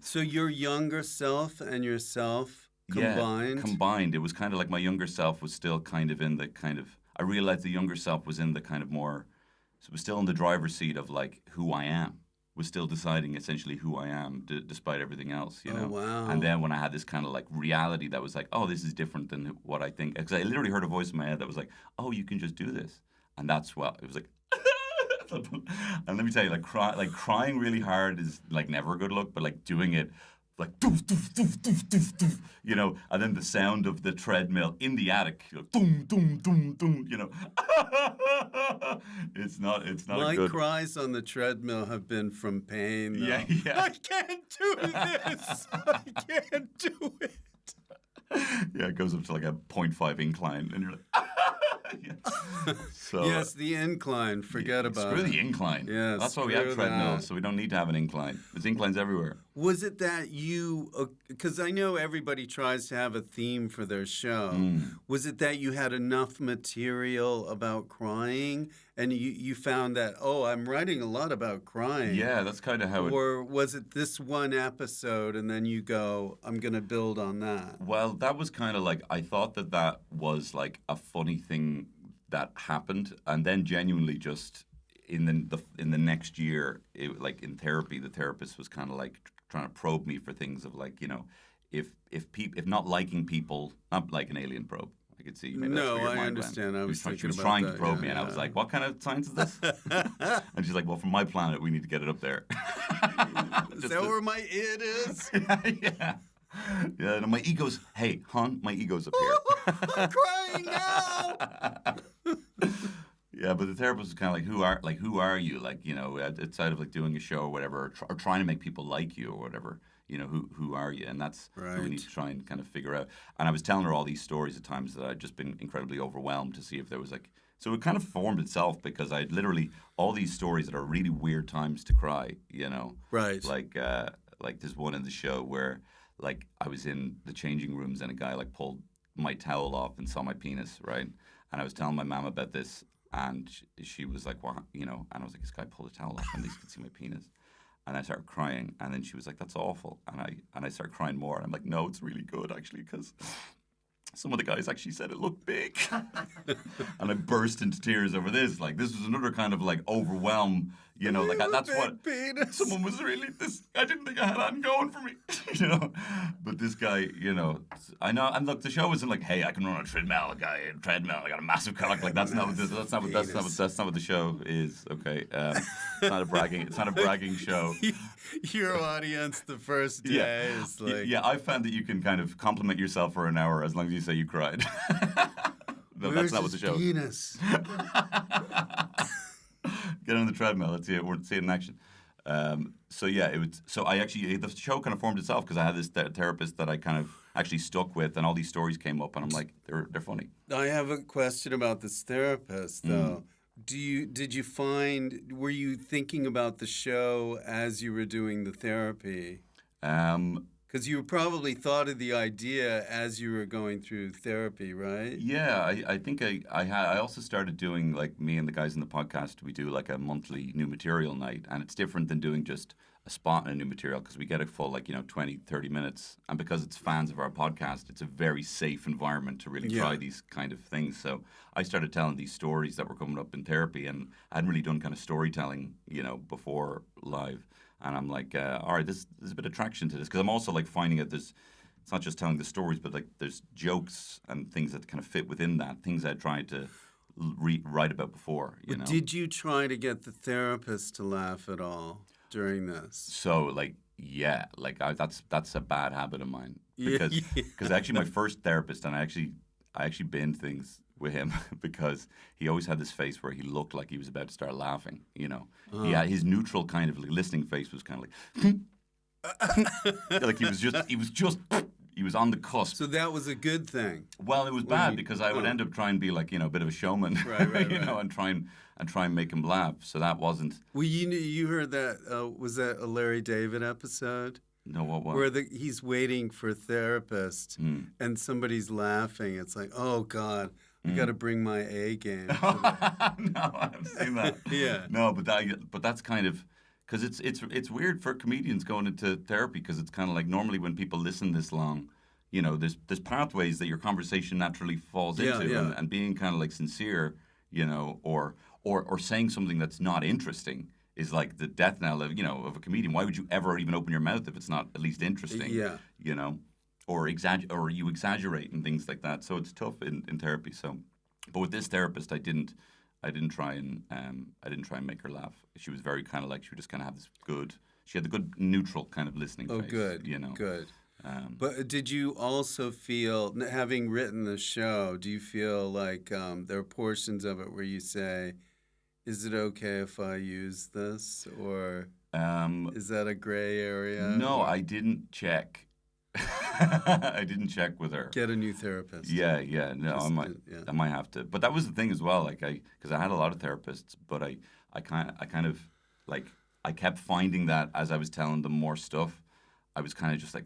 Speaker 1: So your younger self and yourself combined?
Speaker 2: Yeah, combined. It was kind of like my younger self was still kind of in the kind of, I realized the younger self was in the kind of more, so it was still in the driver's seat of like who I am, was still deciding essentially who I am despite everything else,
Speaker 1: Oh, wow.
Speaker 2: And then when I had this kind of like reality that was like, oh, this is different than what I think, because I literally heard a voice in my head that was like, oh, you can just do this. And that's what, it was like, and let me tell you, like crying really hard is like never a good look, but like doing it like doof, doof, doof, doof, doof, doof, and then the sound of the treadmill in the attic, doom, doom, doom, doom, it's not
Speaker 1: My
Speaker 2: good.
Speaker 1: cries on the treadmill have been from pain. Though.
Speaker 2: Yeah.
Speaker 1: I can't do this. I can't do it.
Speaker 2: Yeah, it goes up to like a 0.5 incline, and you're like, yeah. So,
Speaker 1: yes, the incline. Forget about
Speaker 2: screw
Speaker 1: it.
Speaker 2: the incline.
Speaker 1: Yeah,
Speaker 2: that's why we have treadmills, so we don't need to have an incline. There's inclines everywhere.
Speaker 1: Was it that you, because I know everybody tries to have a theme for their show, was it that you had enough material about crying and you found that, oh, I'm writing a lot about crying?
Speaker 2: Yeah, that's kind of how it...
Speaker 1: Or was it this one episode and then you go, I'm going to build on that?
Speaker 2: Well, that was kind of like, I thought that was like a funny thing that happened, and then genuinely just in the next year, like in therapy, the therapist was kind of like trying to probe me for things of like, if not liking people, not like an alien probe. I could see. Maybe
Speaker 1: No,
Speaker 2: that's where your
Speaker 1: I
Speaker 2: mind
Speaker 1: understand.
Speaker 2: went.
Speaker 1: I was
Speaker 2: She was
Speaker 1: thinking
Speaker 2: trying
Speaker 1: about
Speaker 2: to
Speaker 1: that,
Speaker 2: probe
Speaker 1: yeah,
Speaker 2: me, and I was
Speaker 1: yeah.
Speaker 2: like, "What kind of science is this?" And she's like, "Well, from my planet, we need to get it up there."
Speaker 1: Is that where my id is?
Speaker 2: Yeah. Yeah, and my ego's, hey, hon, my ego's up here.
Speaker 1: I'm crying now.
Speaker 2: Yeah, but the therapist was kind of like, who are you? Like, outside of like doing a show or whatever, or trying to make people like you or whatever, You know, who are you? And that's what we
Speaker 1: Right.
Speaker 2: need to try and kind of figure out. And I was telling her all these stories at times that I'd just been incredibly overwhelmed to see if there was like. So it kind of formed itself because I'd literally all these stories that are really weird times to cry. You know,
Speaker 1: Right.
Speaker 2: like there's one in the show where like I was in the changing rooms and a guy like pulled my towel off and saw my penis, right? And I was telling my mom about this, and she was like, "What?" You know, and I was like, "This guy pulled a towel off and these could see my penis." And I started crying, and then she was like, "That's awful," and I started crying more. And I'm like, "No, it's really good actually, because some of the guys actually said it looked big." And I burst into tears over this. Like this was another kind of like overwhelm. You know, like that's what
Speaker 1: Penis.
Speaker 2: someone was really this. I didn't think I had that going for me. You know, but this guy, you know, I know. And look, the show wasn't like, "Hey, I can run on a treadmill. I got a massive cock." Like that's not what the show is. Okay, it's not a bragging show.
Speaker 1: Your audience the first day is like,
Speaker 2: Yeah, I found that you can kind of compliment yourself for an hour as long as you say you cried. No, that's not what the show is.
Speaker 1: Penis?
Speaker 2: Get on the treadmill. Let's see it. We'll see it in action. So yeah, it was. So I actually the show kind of formed itself because I had this therapist that I kind of actually stuck with, and all these stories came up, and I'm like, they're funny.
Speaker 1: I have a question about this therapist, though. Were you thinking about the show as you were doing the therapy? Because you probably thought of the idea as you were going through therapy, right?
Speaker 2: Yeah, I think I also started doing, like, me and the guys in the podcast, we do like a monthly new material night, and it's different than doing just a spot in a new material because we get a full, like, 20, 30 minutes. And because it's fans of our podcast, it's a very safe environment to really try these kind of things. So I started telling these stories that were coming up in therapy, and I hadn't really done kind of storytelling, before live. And I'm like, all right, there's a bit of traction to this because I'm also like finding out it's not just telling the stories, but like there's jokes and things that kind of fit within that, things I tried to write about before.
Speaker 1: Did you try to get the therapist to laugh at all during this?
Speaker 2: So like, yeah, like that's a bad habit of mine because actually my first therapist, and I actually binned things with him because he always had this face where he looked like he was about to start laughing. Yeah, his neutral kind of like listening face was kind of like like he was on the cusp.
Speaker 1: So that was a good thing.
Speaker 2: Well, it was bad because I would end up trying to be like a bit of a showman,
Speaker 1: right.
Speaker 2: and try and make him laugh. So that wasn't.
Speaker 1: Well, you heard that was that a Larry David episode?
Speaker 2: No, what?
Speaker 1: Where he's waiting for a therapist and somebody's laughing. It's like, oh God, I got to bring my A game.
Speaker 2: No, I haven't seen that.
Speaker 1: Yeah.
Speaker 2: No, but that's kind of because it's weird for comedians going into therapy because it's kind of like normally when people listen this long, there's pathways that your conversation naturally falls into, and being kind of like sincere, or saying something that's not interesting is like the death knell of a comedian. Why would you ever even open your mouth if it's not at least interesting?
Speaker 1: Yeah.
Speaker 2: Or you exaggerate and things like that. So it's tough in therapy. So, but with this therapist, I didn't try and make her laugh. She was very kind of like she would just kind of have this good. She had the good neutral kind of listening face.
Speaker 1: Oh, good. Good. But did you also feel, having written the show, do you feel like there are portions of it where you say, is it okay if I use this? Or is that a gray area?
Speaker 2: No, I didn't check. I didn't check with her.
Speaker 1: Get a new therapist.
Speaker 2: Yeah. No, I might have to. But that was the thing as well. Like because I had a lot of therapists, but I kind of like I kept finding that as I was telling them more stuff, I was kind of just like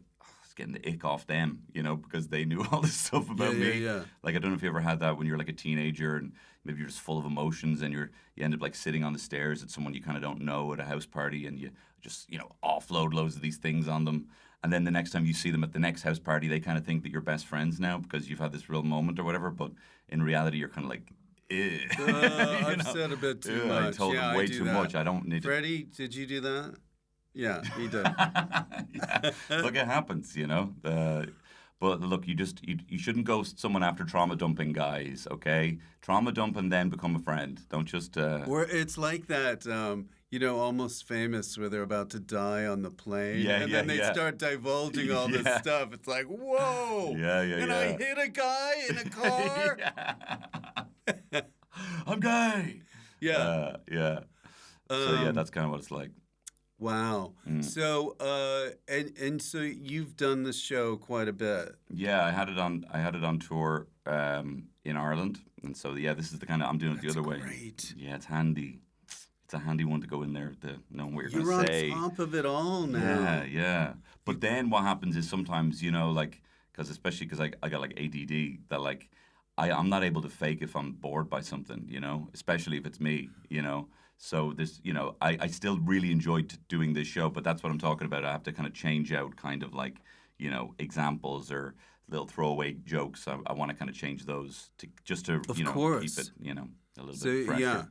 Speaker 2: getting the ick off them, because they knew all this stuff about me.
Speaker 1: Yeah.
Speaker 2: Like I don't know if you ever had that when you're like a teenager and maybe you're just full of emotions and you end up like sitting on the stairs at someone you kind of don't know at a house party and you just offload loads of these things on them. And then the next time you see them at the next house party, they kind of think that you're best friends now because you've had this real moment or whatever. But in reality, you're kind of like,
Speaker 1: I've said a bit too much.
Speaker 2: I told them way too much. I don't need
Speaker 1: Freddie, did you do that? Yeah, he did.
Speaker 2: Yeah. Look, it happens, But look, you shouldn't go someone after trauma dumping, guys, okay? Trauma dump and then become a friend. Don't just...
Speaker 1: Or it's like that... Almost Famous, where they're about to die on the plane. And then they start divulging all this stuff. It's like, whoa! And I hit a guy in a car?
Speaker 2: I'm gay!
Speaker 1: Yeah.
Speaker 2: So, that's kind of what it's like.
Speaker 1: Wow. So, and so you've done the show quite a bit.
Speaker 2: Yeah, I had it on. I had it on tour in Ireland, and so yeah, this is the kind of I'm doing it the
Speaker 1: That's
Speaker 2: other way.
Speaker 1: great.
Speaker 2: Yeah, it's handy. It's a handy one to go in there to know what you're
Speaker 1: You're
Speaker 2: going
Speaker 1: on
Speaker 2: to say.
Speaker 1: top of it all now.
Speaker 2: Yeah, yeah. But then what happens is sometimes, like, especially because I got like ADD, that like I'm not able to fake if I'm bored by something, especially if it's me. So this, I still really enjoyed doing this show, but that's what I'm talking about. I have to kind of change out kind of like, examples or little throwaway jokes. I want to kind of change those to just to,
Speaker 1: Of
Speaker 2: keep
Speaker 1: course.
Speaker 2: it, a little bit fresher.
Speaker 1: Yeah.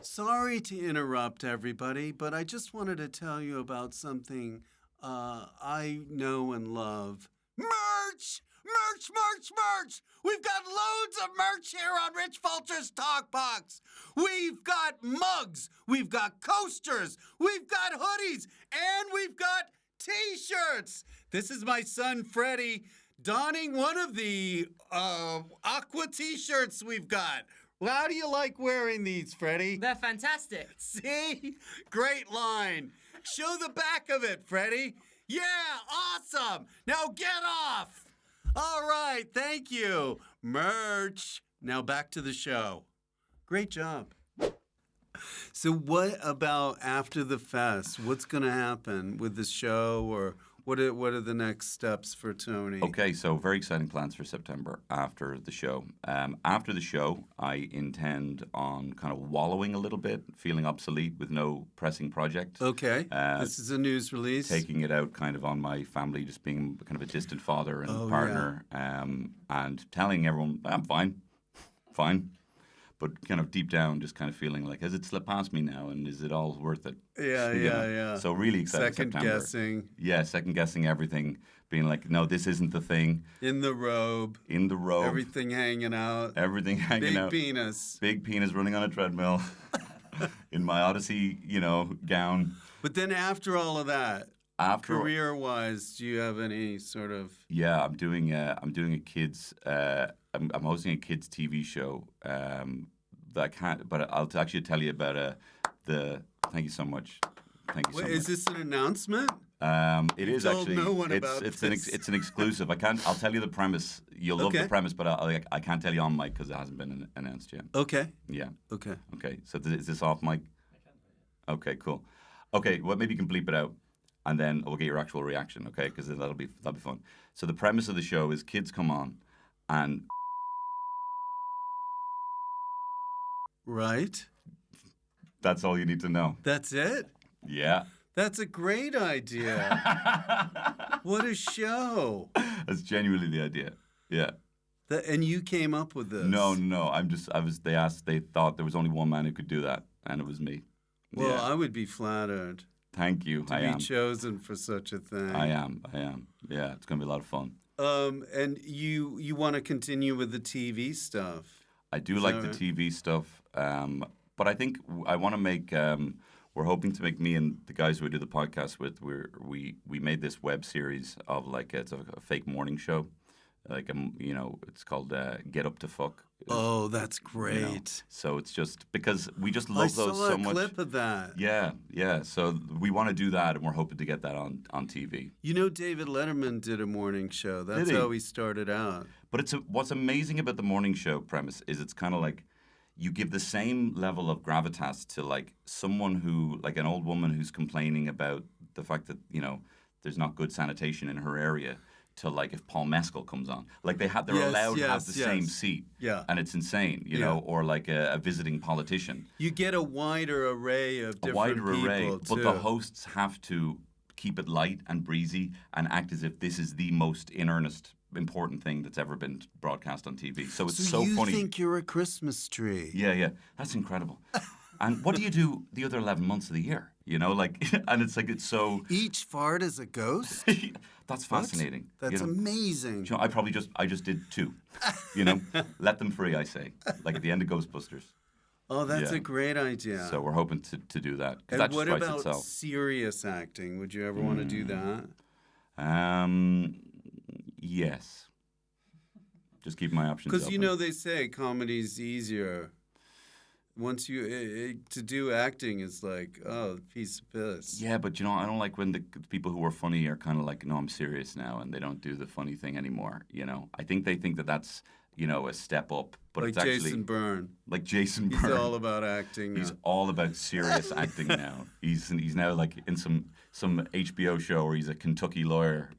Speaker 1: Sorry to interrupt everybody, but I just wanted to tell you about something I know and love. Merch! Merch, merch, merch! We've got loads of merch here on Rich Fulcher's TalkBox. We've got mugs, we've got coasters, we've got hoodies, and we've got T-shirts. This is my son Freddie donning one of the aqua T-shirts we've got. Well, how do you like wearing these, Freddie?
Speaker 4: They're fantastic.
Speaker 1: See? Great line. Show the back of it, Freddie. Yeah, awesome. Now get off. All right, thank you. Merch. Now back to the show. Great job. So what about after the fest? What's going to happen with the show, or what are the next steps for Tony?
Speaker 2: Okay, so very exciting plans for September after the show. After the show, I intend on kind of wallowing a little bit, feeling obsolete with no pressing project.
Speaker 1: Okay, this is a news release.
Speaker 2: Taking it out kind of on my family, just being kind of a distant father and partner, and telling everyone, I'm fine. But kind of deep down, just kind of feeling like, has it slipped past me now, and is it all worth it?
Speaker 1: Yeah.
Speaker 2: So really excited.
Speaker 1: Second
Speaker 2: September.
Speaker 1: guessing.
Speaker 2: Yeah, second guessing everything, being like, no, this isn't the thing.
Speaker 1: In the robe. Everything hanging out.
Speaker 2: Everything hanging out.
Speaker 1: Big penis.
Speaker 2: Big penis running on a treadmill. In my Odyssey, gown.
Speaker 1: But then after all of that, career-wise, do you have any sort of?
Speaker 2: Yeah, I'm doing a kids. I'm hosting a kids TV show. That I can't, but I'll actually tell you about the. Thank you so much. Thank you so much.
Speaker 1: Is this an announcement?
Speaker 2: It is
Speaker 1: told
Speaker 2: actually.
Speaker 1: no one about
Speaker 2: it's
Speaker 1: this.
Speaker 2: it's an exclusive. I'll tell you the premise. You'll love the premise, but I can't tell you on mic because it hasn't been announced yet.
Speaker 1: Okay.
Speaker 2: Yeah.
Speaker 1: Okay.
Speaker 2: Okay. So is this off mic? Okay. Cool. Okay. Well, maybe you can bleep it out, and then we'll get your actual reaction. Okay, because that'll be fun. So the premise of the show is kids come on, and
Speaker 1: Right.
Speaker 2: that's all you need to know.
Speaker 1: That's it?
Speaker 2: Yeah.
Speaker 1: That's a great idea. What a show.
Speaker 2: That's genuinely the idea. Yeah.
Speaker 1: And you came up with this?
Speaker 2: No. They thought there was only one man who could do that, and it was me.
Speaker 1: Well,
Speaker 2: Yeah.
Speaker 1: I would be flattered
Speaker 2: Thank you.
Speaker 1: to
Speaker 2: I
Speaker 1: be
Speaker 2: am.
Speaker 1: chosen for such a thing.
Speaker 2: I am. Yeah, it's going to be a lot of fun.
Speaker 1: And you want to continue with the TV stuff?
Speaker 2: I do like the TV stuff, but I think I want to make. We're hoping to make, me and the guys who we do the podcast with. We made this web series of like it's a fake morning show, like it's called Get Up to Fuck.
Speaker 1: Oh, that's great.
Speaker 2: So it's just because we just love those so much.
Speaker 1: I saw a clip of that.
Speaker 2: Yeah. So we want to do that, and we're hoping to get that on TV.
Speaker 1: You know, David Letterman did a morning show. That's
Speaker 2: Did he?
Speaker 1: how he started out.
Speaker 2: But what's amazing about the morning show premise is it's kind of like you give the same level of gravitas to like someone who, like an old woman who's complaining about the fact that, there's not good sanitation in her area, to like if Paul Mescal comes on. Like they're allowed to have the same seat.
Speaker 1: Yeah.
Speaker 2: And it's insane, or like a visiting politician.
Speaker 1: You get a wider array of different people,
Speaker 2: but the hosts have to keep it light and breezy and act as if this is the most in earnest important thing that's ever been broadcast on TV. So it's so funny.
Speaker 1: You think you're a Christmas tree.
Speaker 2: Yeah. That's incredible. And what do you do the other 11 months of the year? And it's like, it's so...
Speaker 1: Each fart is a ghost?
Speaker 2: That's fascinating.
Speaker 1: That's amazing.
Speaker 2: I just did 2. Let them free, I say. Like at the end of Ghostbusters.
Speaker 1: Oh, that's a great idea.
Speaker 2: So we're hoping to do that.
Speaker 1: And
Speaker 2: that
Speaker 1: what
Speaker 2: just writes
Speaker 1: about
Speaker 2: itself.
Speaker 1: serious acting? Would you ever want to do that?
Speaker 2: Yes. Just keep my options
Speaker 1: Because
Speaker 2: open.
Speaker 1: they say comedy's easier. once you to do acting is like, oh, piece of piss.
Speaker 2: Yeah, but I don't like when the people who are funny are kind of like, no, I'm serious now, and they don't do the funny thing anymore. I think they think that that's a step up, but
Speaker 1: Like
Speaker 2: it's actually
Speaker 1: Jason Byrne.
Speaker 2: like Jason
Speaker 1: He's
Speaker 2: Byrne.
Speaker 1: all about acting now.
Speaker 2: He's all about serious acting now. He's now like in some HBO show where he's a Kentucky lawyer.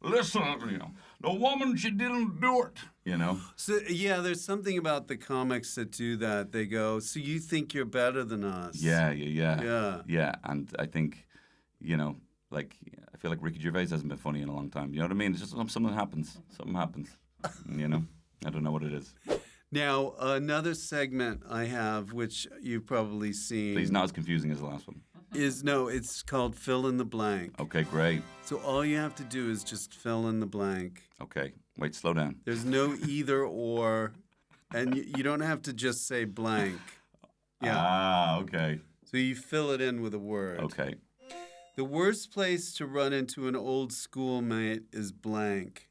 Speaker 2: Listen, the woman, she didn't do it.
Speaker 1: So yeah, there's something about the comics that do that. They go, so you think you're better than us?
Speaker 2: Yeah.
Speaker 1: Yeah.
Speaker 2: And I think, like I feel like Ricky Gervais hasn't been funny in a long time. You know what I mean? It's just something happens. Something happens. I don't know what it is.
Speaker 1: Now, another segment I have, which you've probably seen,
Speaker 2: Please, not as confusing as the last one.
Speaker 1: it's called Fill in the Blank.
Speaker 2: Okay, great.
Speaker 1: So all you have to do is just fill in the blank.
Speaker 2: Okay, wait, slow down.
Speaker 1: There's no either or, and you don't have to just say blank. Yeah.
Speaker 2: Ah, okay.
Speaker 1: So you fill it in with a word.
Speaker 2: Okay.
Speaker 1: The worst place to run into an old schoolmate is blank.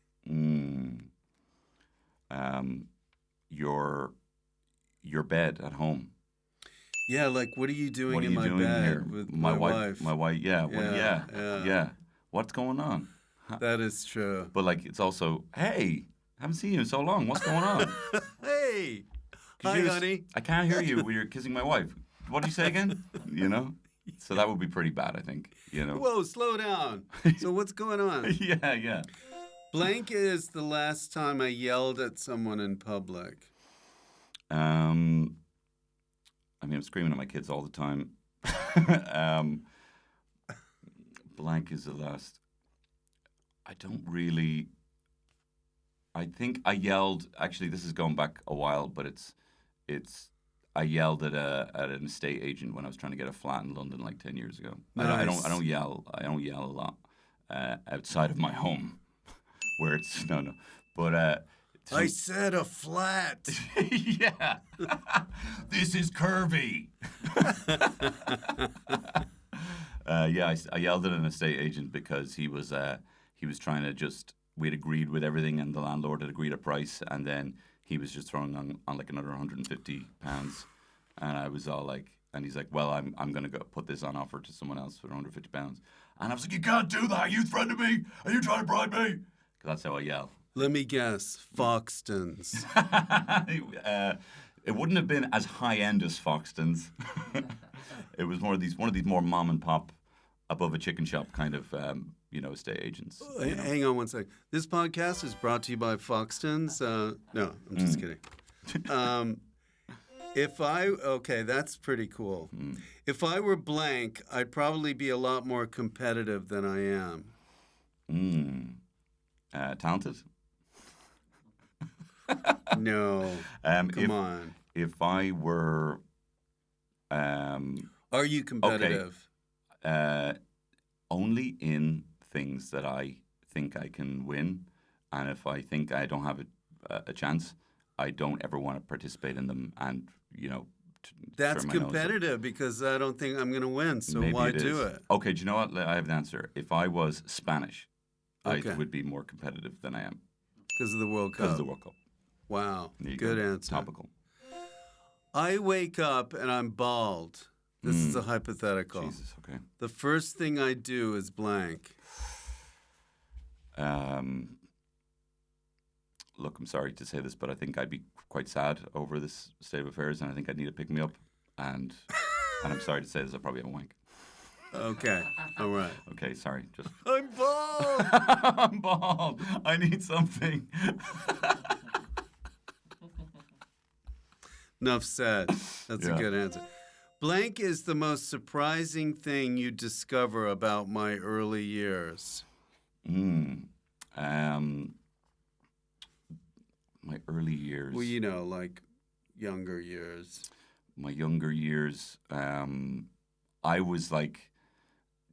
Speaker 2: Your bed at home.
Speaker 1: Yeah, like what are you doing
Speaker 2: What are
Speaker 1: in
Speaker 2: you
Speaker 1: my
Speaker 2: doing
Speaker 1: bed
Speaker 2: here?
Speaker 1: with
Speaker 2: My
Speaker 1: my wife?
Speaker 2: My wife. Yeah.
Speaker 1: Yeah.
Speaker 2: Yeah. What's going on?
Speaker 1: That is true.
Speaker 2: But like, it's also, hey, haven't seen you in so long. What's going on?
Speaker 1: Hey,
Speaker 2: 'Cause
Speaker 1: hi, honey.
Speaker 2: I can't hear you when you're kissing my wife. What did you say again? So that would be pretty bad, I think.
Speaker 1: Whoa, slow down. So what's going on?
Speaker 2: Yeah.
Speaker 1: Blank is the last time I yelled at someone in public.
Speaker 2: I'm screaming at my kids all the time. Blank is the last. I don't really. I think I yelled. Actually, this is going back a while, but it's. I yelled at an estate agent when I was trying to get a flat in London like 10 years ago.
Speaker 1: Nice.
Speaker 2: I don't yell a lot outside of my home, where it's no. But
Speaker 1: I said a flat.
Speaker 2: yeah, this is curvy. I yelled at an estate agent because he was trying to just. We'd agreed with everything, and the landlord had agreed a price, and then he was just throwing on like another £150, and I was all like, and he's like, well, I'm gonna go put this on offer to someone else for £150, and I was like, you can't do that. You threatened me. Are you trying to bribe me? Because that's how I yell.
Speaker 1: Let me guess, Foxtons.
Speaker 2: It wouldn't have been as high end as Foxtons. It was one of these more mom and pop, above a chicken shop kind of estate agents.
Speaker 1: Hang on one sec. This podcast is brought to you by Foxtons. No, I'm just kidding. That's pretty cool. If I were blank, I'd probably be a lot more competitive than I am.
Speaker 2: Talented?
Speaker 1: No. Come on.
Speaker 2: If I were...
Speaker 1: Are you competitive?
Speaker 2: Okay. Only in things that I think I can win, and if I think I don't have a chance, I don't ever want to participate in them. And
Speaker 1: that's competitive because I don't think I'm going to win. So
Speaker 2: maybe
Speaker 1: why do it?
Speaker 2: Okay, do you know what? I have an answer. If I was Spanish,
Speaker 1: Okay.
Speaker 2: I would be more competitive than I am
Speaker 1: Because of the World Cup.
Speaker 2: because of the World Cup.
Speaker 1: Wow,
Speaker 2: There you
Speaker 1: good
Speaker 2: go.
Speaker 1: answer.
Speaker 2: Topical.
Speaker 1: I wake up and I'm bald. This is a hypothetical.
Speaker 2: Jesus. Okay.
Speaker 1: The first thing I do is blank.
Speaker 2: Look, I'm sorry to say this, but I think I'd be quite sad over this state of affairs, and I think I'd need to pick me up. And I'm sorry to say this, I probably have a wank.
Speaker 1: Okay, all right.
Speaker 2: Okay, sorry. Just
Speaker 1: I'm bald.
Speaker 2: I'm bald. I need something.
Speaker 1: Enough said. That's a good answer. Blank is the most surprising thing you discover about my early years.
Speaker 2: My early years.
Speaker 1: Well, like younger years.
Speaker 2: My younger years, I was like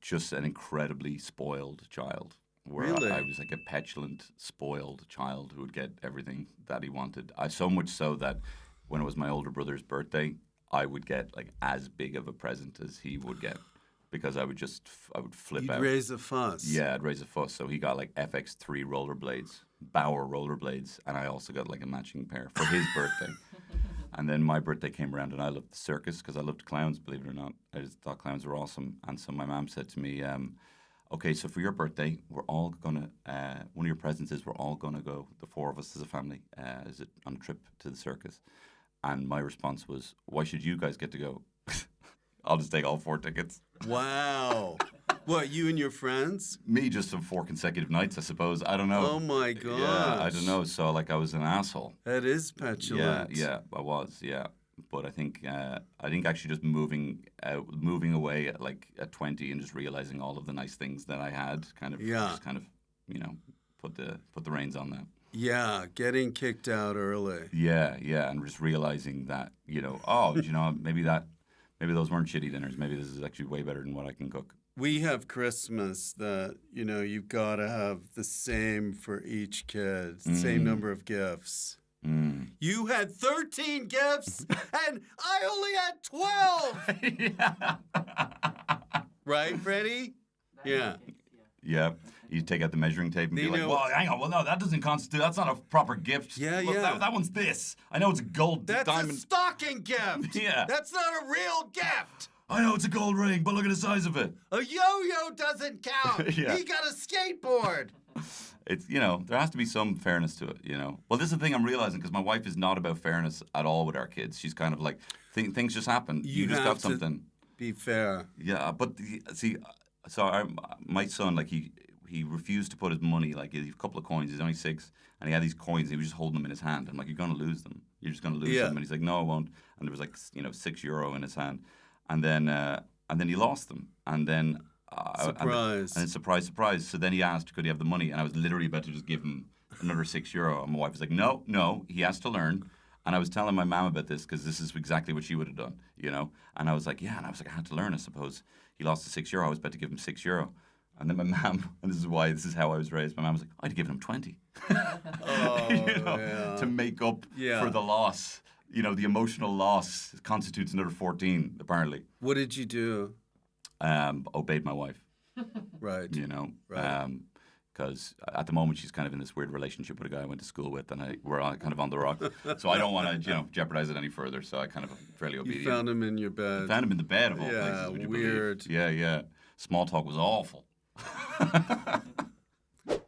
Speaker 2: just an incredibly spoiled child. Where
Speaker 1: Really?
Speaker 2: I was like a petulant, spoiled child who would get everything that he wanted. So much so that when it was my older brother's birthday, I would get like as big of a present as he would get because I would flip
Speaker 1: You'd
Speaker 2: out.
Speaker 1: raise a fuss.
Speaker 2: Yeah, I'd raise a fuss. So he got like FX3 rollerblades, Bauer rollerblades, and I also got like a matching pair for his birthday. And then my birthday came around, and I loved the circus because I loved clowns, believe it or not. I just thought clowns were awesome. And so my mom said to me, okay, so for your birthday, we're all going to, one of your presents is we're all going to go, the four of us as a family, on a trip to the circus. And my response was, why should you guys get to go? I'll just take all 4 tickets.
Speaker 1: Wow. What, you and your friends?
Speaker 2: Me, just on 4 consecutive nights, I suppose. I don't know.
Speaker 1: Oh my gosh.
Speaker 2: Yeah, I don't know. So, like, I was an asshole.
Speaker 1: That is petulant.
Speaker 2: Yeah, I was, yeah. But I think actually just moving away at 20 and just realizing all of the nice things that I had just kind of, you know, put the reins on that.
Speaker 1: Yeah, getting kicked out early.
Speaker 2: Yeah, and just realizing that, you know, maybe those weren't shitty dinners. Maybe this is actually way better than what I can cook.
Speaker 1: We have Christmas that, you know, you've got to have the same for each kid, same number of gifts. You had 13 gifts and I only had 12. Right, Freddie? Yeah.
Speaker 2: Yeah. You take out the measuring tape and be like, well, hang on. Well, no, that doesn't constitute. That's not a proper gift.
Speaker 1: Yeah,
Speaker 2: Look,
Speaker 1: yeah.
Speaker 2: That one's this. I know it's a gold
Speaker 1: That's
Speaker 2: diamond.
Speaker 1: a stocking gift.
Speaker 2: Yeah.
Speaker 1: That's not a real gift.
Speaker 2: I know it's a gold ring, but look at the size of it.
Speaker 1: A yo-yo doesn't count.
Speaker 2: Yeah.
Speaker 1: He got a skateboard.
Speaker 2: It's, you know, there has to be some fairness to it, you know. Well, this is the thing I'm realizing because my wife is not about fairness at all with our kids. She's kind of like, things just happen. You just
Speaker 1: have
Speaker 2: got something.
Speaker 1: Be fair.
Speaker 2: Yeah, but my son, like, he refused to put his money, like, he had a couple of coins. He's only 6, and he had these coins. And he was just holding them in his hand. I'm like, you're going to lose them. You're just going to lose them. And he's like, no, I won't. And there was, like, you know, €6 in his hand. And then he lost them. And then...
Speaker 1: surprise.
Speaker 2: And then surprise. So then he asked, could he have the money? And I was literally about to just give him another €6. And my wife was like, no, he has to learn. And I was telling my mom about this because this is exactly what she would have done, you know? And I was like, yeah. And I was like, I had to learn, I suppose. He lost the €6. I was about to give him €6. And then my mom, and this is how I was raised, my mom was like, I'd have given him 20. To make up for the loss. You know, the emotional loss constitutes another 14, apparently.
Speaker 1: What did you do?
Speaker 2: Obeyed my wife.
Speaker 1: Right.
Speaker 2: You know?
Speaker 1: Right.
Speaker 2: Because at the moment she's kind of in this weird relationship with a guy I went to school with, and we're all kind of on the rocks. So I don't want to, you know, jeopardize it any further. So I kind of am fairly obedient.
Speaker 1: You found him in your bed.
Speaker 2: I found him in the bed of all places. Would you
Speaker 1: weird.
Speaker 2: Believe? Yeah. Small talk was awful.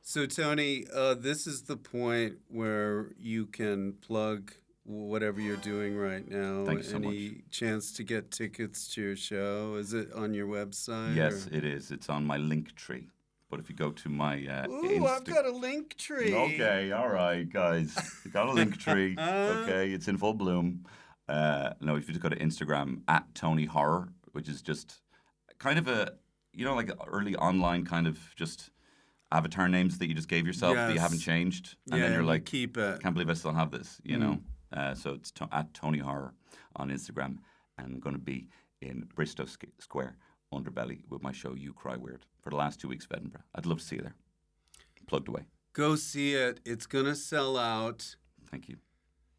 Speaker 1: So Tony, this is the point where you can plug whatever you're doing right now.
Speaker 2: Thank you so
Speaker 1: Any chance to get tickets to your show? Is it on your website?
Speaker 2: Yes, it is. It's on my link tree. But if you go to my
Speaker 1: Ooh, I've got a link tree.
Speaker 2: Okay, all right, guys. You got a link tree. Okay, it's in full bloom. No, if you just go to Instagram @TonyHorror, which is just kind of a, you know, like early online kind of just avatar names that you just gave yourself that you haven't changed. And then you're like,
Speaker 1: keep it.
Speaker 2: Can't believe I still have this, you know? So it's @TonyHorror on Instagram. And I'm going to be in Bristow Square, Underbelly, with my show You Cry Weird for the last 2 weeks of Edinburgh. I'd love to see you there. Plugged away.
Speaker 1: Go see it. It's going to sell out.
Speaker 2: Thank you.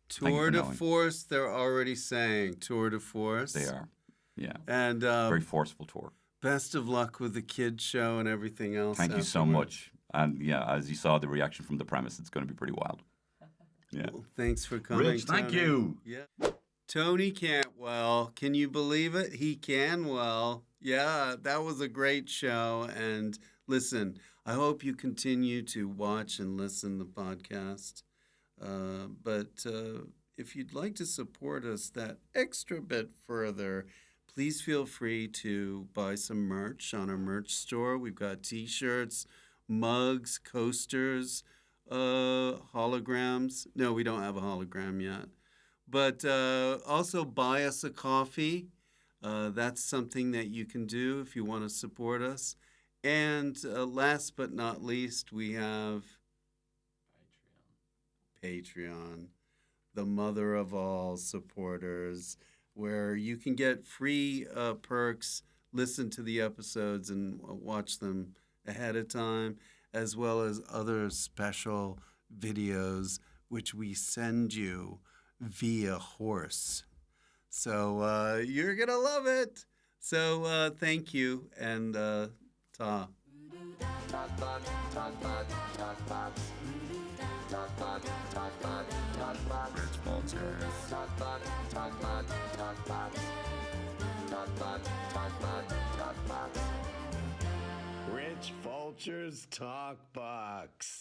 Speaker 1: Tour de force, they're already saying. Tour de force.
Speaker 2: They are, yeah.
Speaker 1: And
Speaker 2: very forceful tour.
Speaker 1: Best of luck with the kids show and everything else.
Speaker 2: Thank you so much. And yeah, as you saw the reaction from the premise, it's going to be pretty wild. Yeah.
Speaker 1: Well, thanks for coming,
Speaker 2: Rich, thank
Speaker 1: Tony.
Speaker 2: you.
Speaker 1: Yeah. Tony Cantwell. Can you believe it? He can well. Yeah, that was a great show. And listen, I hope you continue to watch and listen to the podcast. But if you'd like to support us that extra bit further, please feel free to buy some merch on our merch store. We've got T-shirts, mugs, coasters, holograms. No, we don't have a hologram yet. But also buy us a coffee. That's something that you can do if you want to support us. And last but not least, we have Patreon, the mother of all supporters, where you can get free perks, listen to the episodes and watch them ahead of time, as well as other special videos which we send you via horse. So you're going to love it. So thank you, and ta. Rich Fulcher. Fulcher's Talk Box.